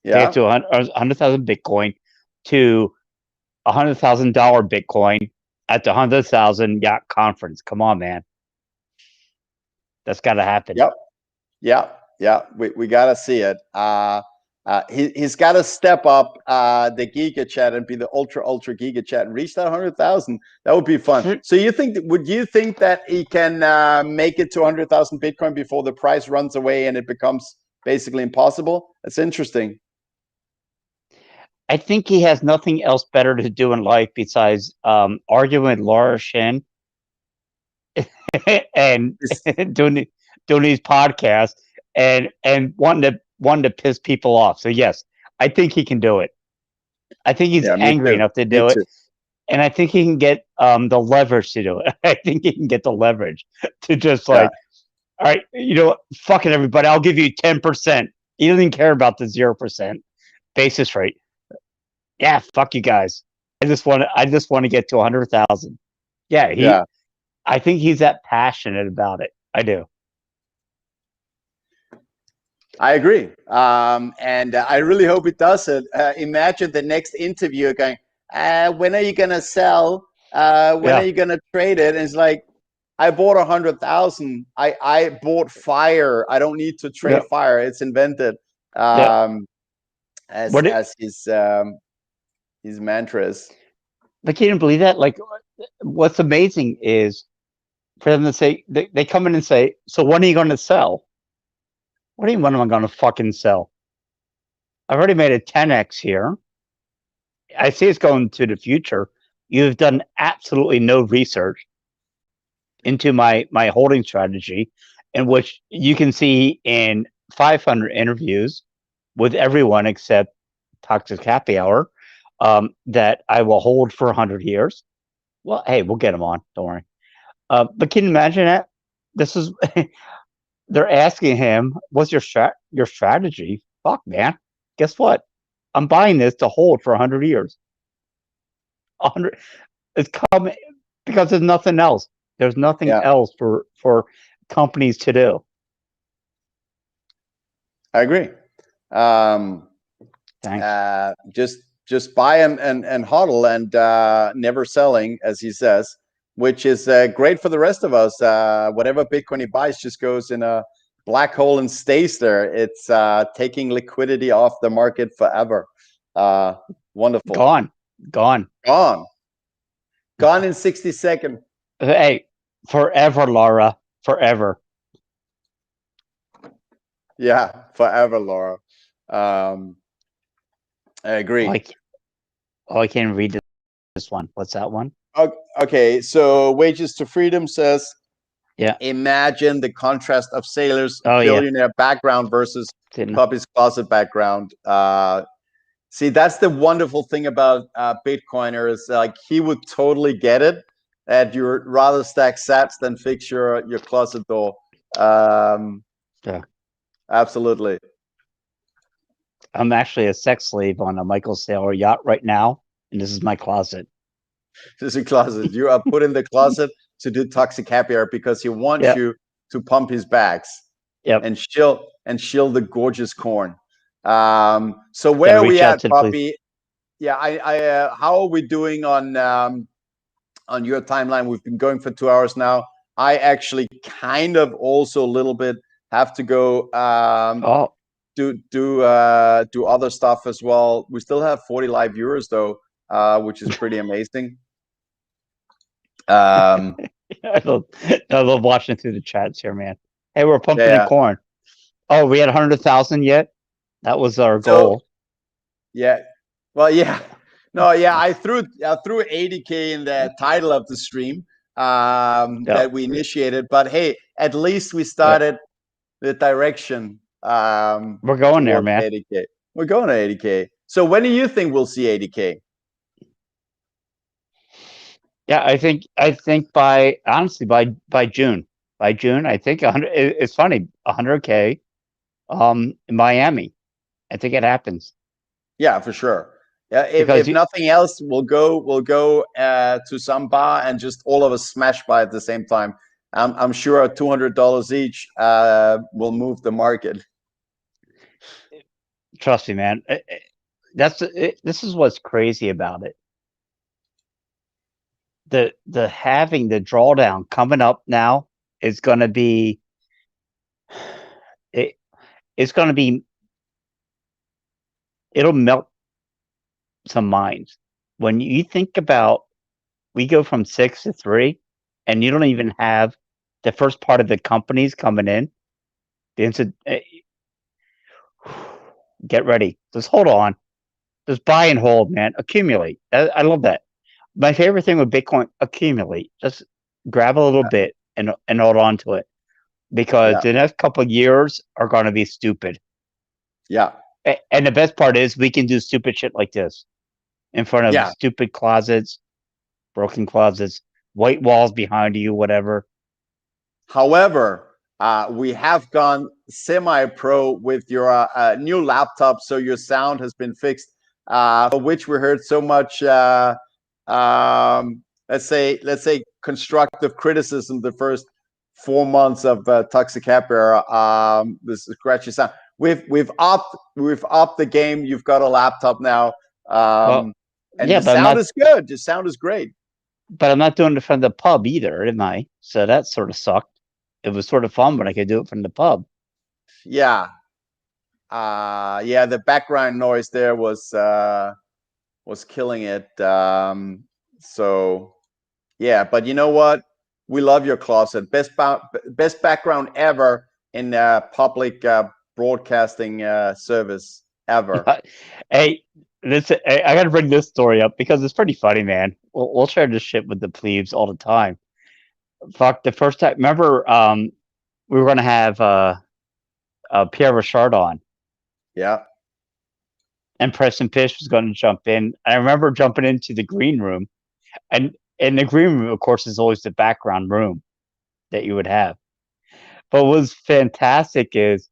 Yeah. To 100,000 Bitcoin to $100,000 Bitcoin at the 100,000 yacht conference. Come on, man. That's got to happen. Yep. Yeah. We got to see it. He's got to step up the Giga Chat and be the ultra Giga Chat and reach that 100,000. That would be fun. So would you think that he can make it to 100,000 Bitcoin before the price runs away and it becomes basically impossible? That's interesting. I think he has nothing else better to do in life besides arguing with Laura Shin and doing these podcasts and wanting to piss people off. So yes, I think he can do it. I think he's angry enough to do it, and I think he can get the leverage to do it. I think he can get the leverage to just like, all right, you know, fucking everybody, I'll give you 10%. He doesn't care about the 0% basis rate. Yeah, fuck you guys. I just want to get to 100,000. Yeah, I think he's that passionate about it. I do. I agree. And I really hope it does it. Imagine the next interviewer going, when are you going to sell? When are you going to trade it? And it's like, I bought 100,000. I bought fire. I don't need to trade fire. It's invented. As his mantras. Like, you didn't believe that? Like, what's amazing is for them to say, they come in and say, so when are you going to sell? What do you mean, when am I going to fucking sell? I've already made a 10x here. I see it's going to the future. You've done absolutely no research into my holding strategy, in which you can see in 500 interviews with everyone except Toxic Happy Hour, that I will hold for 100 years. Well, hey, we'll get them on. Don't worry. But can you imagine that? This is they're asking him, "What's your strategy?" Fuck, man. Guess what? I'm buying this to hold for 100 years. 100. It's coming because there's nothing else. There's nothing Yeah, else for companies to do. I agree. Um, Thanks. just buy and hodl and never selling, as he says, which is great for the rest of us. Whatever Bitcoin he buys just goes in a black hole and stays there. It's taking liquidity off the market forever. Wonderful. Gone. Gone in 60 seconds. Hey, forever, Laura. Forever. Yeah, forever, Laura. I agree. I can't read this one. What's that one? Okay, so Wages to Freedom says, yeah, imagine the contrast of Saylor's billionaire background versus Didn't. Pubby's closet background. See, that's the wonderful thing about Bitcoiners. Like, he would totally get it that you'd rather stack sats than fix your closet door. Yeah. Absolutely. I'm actually a sex slave on a Michael Saylor yacht right now, and this is my closet. This is a closet. You are put in the closet to do toxic happy hour because he wants you to pump his bags. Yep. And shill the gorgeous corn. So where are we at, Pubby? Yeah, I how are we doing on your timeline? We've been going for 2 hours now. I actually kind of also a little bit have to go do other stuff as well. We still have 40 live viewers though, which is pretty amazing. I love watching through the chats here, man. Hey, we're pumping the corn. Oh, we had 100,000 yet? That was our goal. Yeah. Well, yeah. No, yeah, I threw 80K in the title of the stream that we initiated, but hey, at least we started the direction. We're going there, man. 80K. We're going to 80K. So when do you think we'll see 80K? Yeah, I think by June. By June, I think 100. It's funny, 100K, in Miami. I think it happens. Yeah, for sure. Yeah, if nothing else, we'll go to some bar and just all of us smash by at the same time. I'm sure $200 each will move the market. Trust me, man. This is what's crazy about it. The having the drawdown coming up now is going to be it's going to be it'll melt some minds when you think about we go from 6 to 3 and you don't even have the first part of the companies coming in. Get ready. Just hold on. Just buy and hold, man. Accumulate. I love that. My favorite thing with Bitcoin, accumulate. Just grab a little bit and hold on to it, because the next couple of years are going to be stupid. Yeah. And the best part is we can do stupid shit like this in front of stupid closets, broken closets, white walls behind you, whatever. However, we have gone semi-pro with your new laptop, so your sound has been fixed, for which we heard so much, let's say constructive criticism the first 4 months of Toxic Happy Hour. This scratchy sound. We've upped the game. You've got a laptop now, and the sound is good. The sound is great. But I'm not doing it from the pub either, am I? So that sort of sucked. It was sort of fun, but I could do it from the pub. Yeah. The background noise there was killing it. So yeah, but you know what? We love your closet. Best background ever in public broadcasting service ever. Hey, listen, I got to bring this story up because it's pretty funny, man. We'll share this shit with the plebes all the time. Fuck, the first time, remember, we were going to have Pierre Richard on. Yeah. And Preston Fish was going to jump in. I remember jumping into the green room. And in the green room, of course, is always the background room that you would have. But what was fantastic is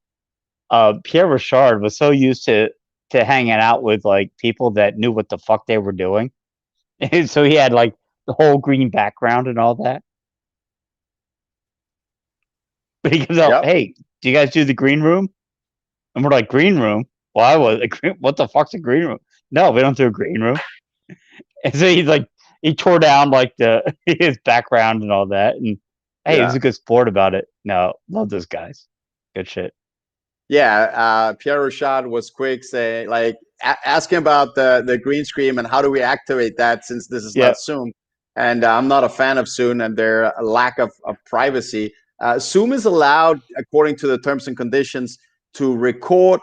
Pierre Richard was so used to hanging out with like people that knew what the fuck they were doing. And so he had like the whole green background and all that. But he comes out, hey, do you guys do the green room? And we're like, green room? Well, I was like, what the fuck's a green room? No, we don't do a green room. And so he tore down like his background and all that. And hey, he's a good sport about it. No, love those guys. Good shit. Yeah, Pierre Rochard was quick, say like asking about the green screen and how do we activate that since this is not Zoom, and I'm not a fan of Zoom and their lack of privacy. Zoom is allowed, according to the terms and conditions, to record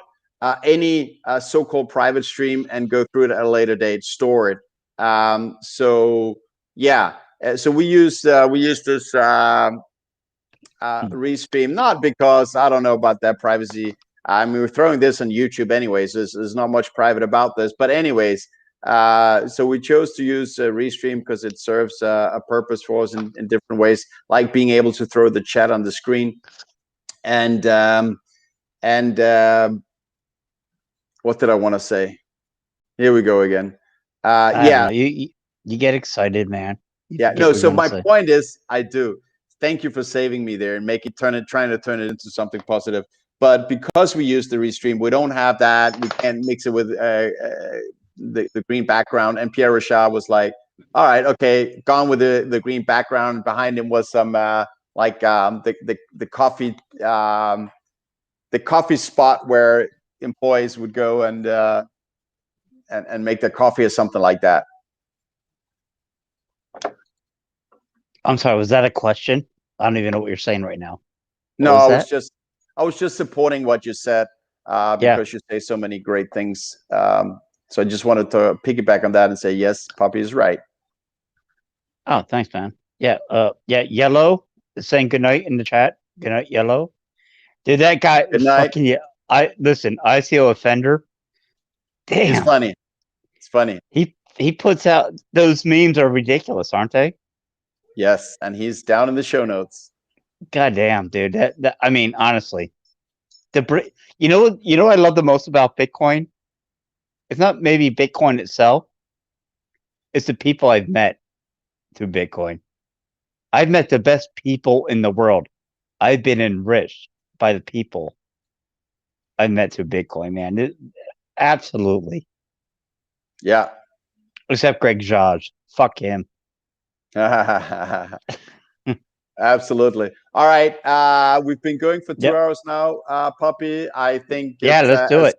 any so-called private stream and go through it at a later date, store it. So yeah, so we use this. Restream, not because I don't know about that privacy. I mean, we're throwing this on YouTube anyways. There's not much private about this, but anyways, so we chose to use Restream because it serves a purpose for us in different ways, like being able to throw the chat on the screen, and what did I want to say? Here we go again. Yeah, you get excited, man. No. So my point is, I do. Thank you for saving me there and trying to turn it into something positive. But because we use the Restream, we don't have that. We can't mix it with the green background. And Pierre Rochard was like, all right, okay, gone with the green background. Behind him was some the coffee spot where employees would go and make their coffee or something like that. I'm sorry, was that a question? I don't even know what you're saying right now. No, I was just supporting what you said because you say so many great things. So I just wanted to piggyback on that and say, yes, Puppy is right. Oh, thanks, man. Yeah, Yellow is saying good night in the chat. Good night, Yellow. Dude, that guy fucking ICO offender. Damn. It's funny. It's funny. He puts out those memes are ridiculous, aren't they? Yes, and he's down in the show notes. God damn, dude. That I mean, honestly, you know what I love the most about Bitcoin? It's not maybe Bitcoin itself. It's the people I've met through Bitcoin. I've met the best people in the world. I've been enriched by the people I've met through Bitcoin, man. Absolutely. Yeah. Except Greg Jaj. Fuck him. Absolutely. All right. We've been going for 2 hours now, Puppy. I think let's do it.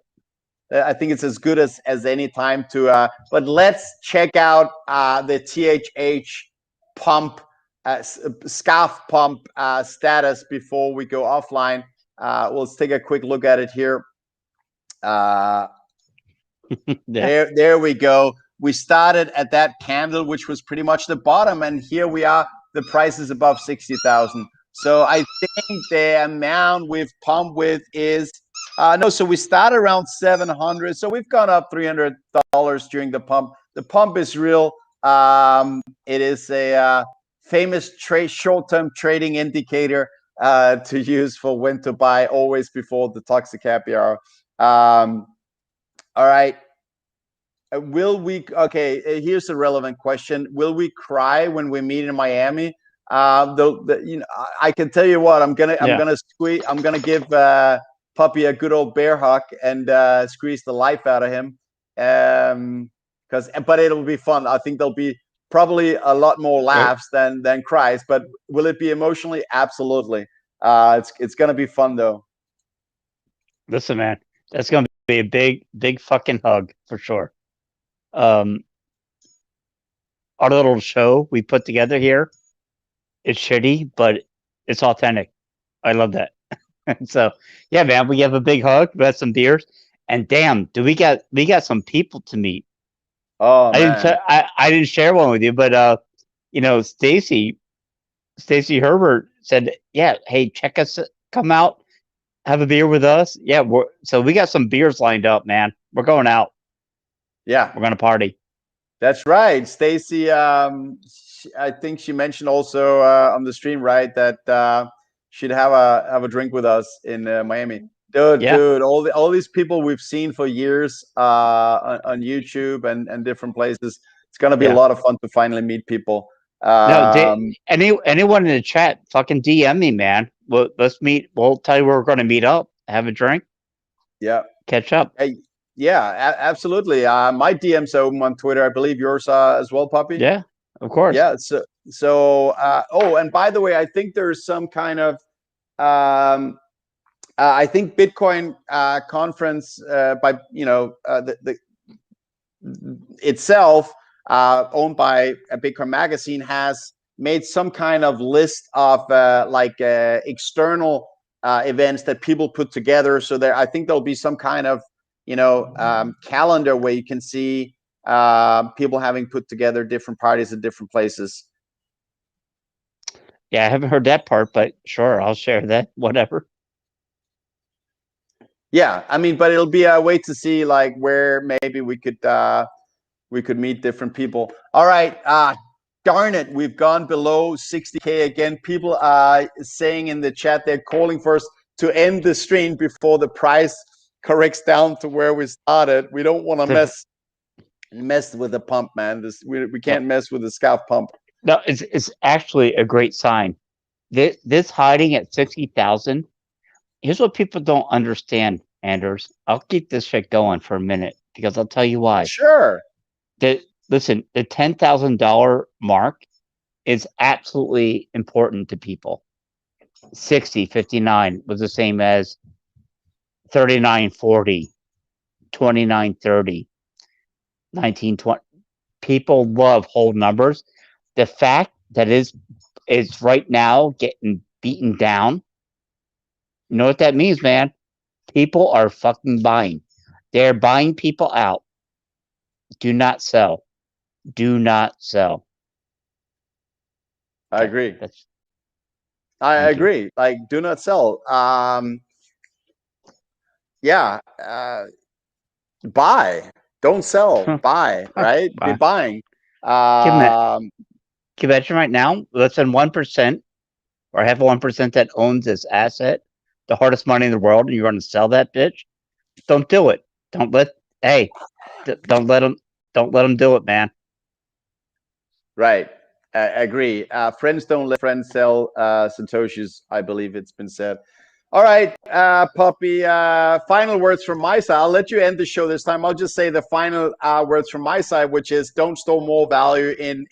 I think it's as good as any time to but let's check out the THH pump scarf pump status before we go offline. Let's take a quick look at it here. There we go. We started at that candle, which was pretty much the bottom, and here we are. The price is above 60,000. So I think the amount we've pumped with is so we started around 700. So we've gone up $300 during the pump. The pump is real. It is a famous short-term trading indicator to use for when to buy, always before the toxic happy hour. All right. Will we? Okay, here's a relevant question. Will we cry when we meet in Miami? I can tell you what. I'm gonna give Puppy a good old bear hug and squeeze the life out of him. But it'll be fun. I think there'll be probably a lot more laughs than cries. But will it be emotionally? Absolutely. It's gonna be fun though. Listen, man, that's gonna be a big fucking hug for sure. Our little show we put together here, it's shitty, but it's authentic. I love that. So yeah, man, we have a big hug. We had some beers, and damn, do we got some people to meet. Oh, man. I didn't share one with you, but Stacy Herbert said, yeah, hey, check us, come out, have a beer with us. Yeah, so we got some beers lined up, man. We're going out. Yeah, we're gonna party. That's right, Stacy. I think she mentioned also on the stream, right, that she'd have a drink with us in Miami. Dude, all these people we've seen for years on YouTube and different places. It's gonna be a lot of fun to finally meet people. No, anyone in the chat, fucking DM me, man. Well, let's meet. We'll tell you where we're going to meet up, have a drink, Yeah. catch up. Hey, yeah, absolutely. My DM's open on Twitter. I believe yours as well, Puppy. Yeah, of course. Yeah. Oh, and by the way, I think there's some kind of I think Bitcoin conference by the itself, owned by a Bitcoin magazine, has made some kind of list of external events that people put together. So I think there'll be some kind of calendar where you can see people having put together different parties at different places. Yeah, I haven't heard that part, but sure, I'll share that. Whatever. Yeah, I mean, but it'll be a way to see like where maybe we could meet different people. All right, darn it, we've gone below 60K again. People are saying in the chat they're calling for us to end the stream before the price corrects down to where we started. We don't want to mess with the pump, man. We can't mess with the scalp pump. No, it's actually a great sign. This hiding at 60,000. Here's what people don't understand, Anders. I'll keep this shit going for a minute because I'll tell you why. Sure. Listen, the $10,000 mark is absolutely important to people. 60.59 was the same as 39.40, 29.30, 19.20. People love whole numbers. The fact that it's right now getting beaten down. You know what that means, man? People are fucking buying. They're buying people out. Do not sell. Do not sell. I agree. I Thank agree. you. Like, do not sell. Yeah. Buy. Don't sell. Buy. Right. Be buying. Can you imagine right now? Less than 1% or have 1% that owns this asset, the hardest money in the world, and you're going to sell that bitch? Don't do it. Don't let. Hey, don't let them. Don't let them do it, man. Right. I agree. Friends don't let friends sell Satoshis, I believe it's been said. All right, Puppy, final words from my side. I'll let you end the show this time. I'll just say the final words from my side, which is don't store more value in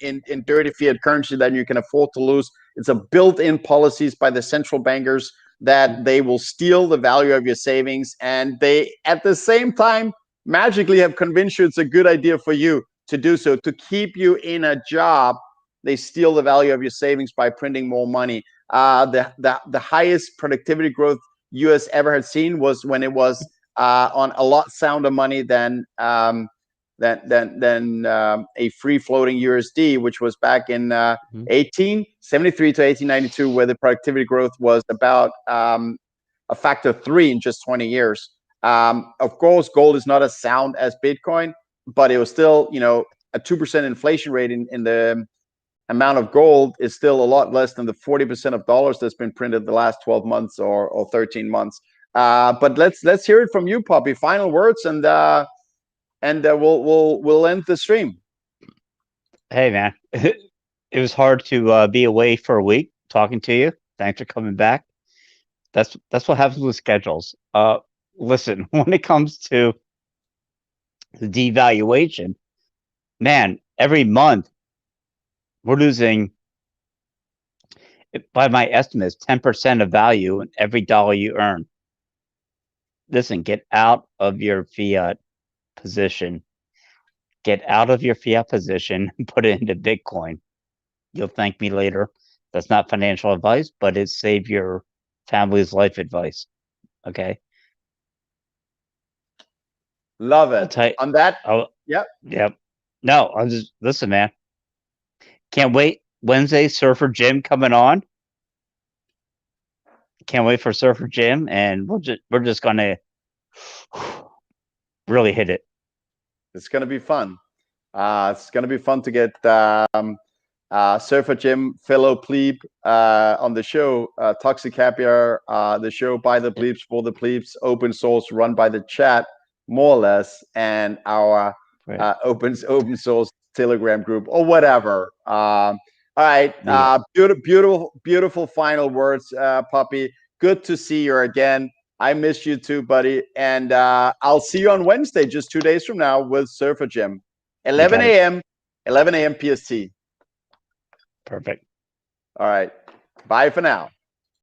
dirty fiat currency than you can afford to lose. It's a built-in policies by the central bankers that they will steal the value of your savings, and they, at the same time, magically have convinced you it's a good idea for you to do so, to keep you in a job. They steal the value of your savings by printing more money. The highest productivity growth US ever had seen was when it was on a lot sounder money than a free floating USD, which was back in 1873 to 1892, where the productivity growth was about a factor 3 in just 20 years. Of course, gold is not as sound as Bitcoin, but it was still, a 2% inflation rate in the amount of gold is still a lot less than the 40% of dollars that's been printed the last 12 months or 13 months. But let's hear it from you, Puppy. Final words, and we'll end the stream. Hey, man, it was hard to be away for a week talking to you. Thanks for coming back. That's what happens with schedules. Listen, when it comes to the devaluation, man, every month we're losing, by my estimates, 10% of value in every dollar you earn. Listen, get out of your fiat position. Get out of your fiat position and put it into Bitcoin. You'll thank me later. That's not financial advice, but it's save your family's life advice. Okay. Love it. On that, yep. No, I'll just listen, man. Can't wait. Wednesday, Surfer Jim coming on. Can't wait for Surfer Jim, and we're just gonna really hit it. It's gonna be fun. It's gonna be fun to get Surfer Jim, fellow Pleeb, on the show. Toxic Happier, the show by the Pleebs for the Pleebs, open source, run by the chat, more or less, and our open source Telegram group or whatever. All right. Yeah. Beautiful final words, Puppy. Good to see you again. I miss you too, buddy. And I'll see you on Wednesday, just 2 days from now, with Surfer Gym. 11 a.m. 11 a.m. PST. Perfect. All right. Bye for now.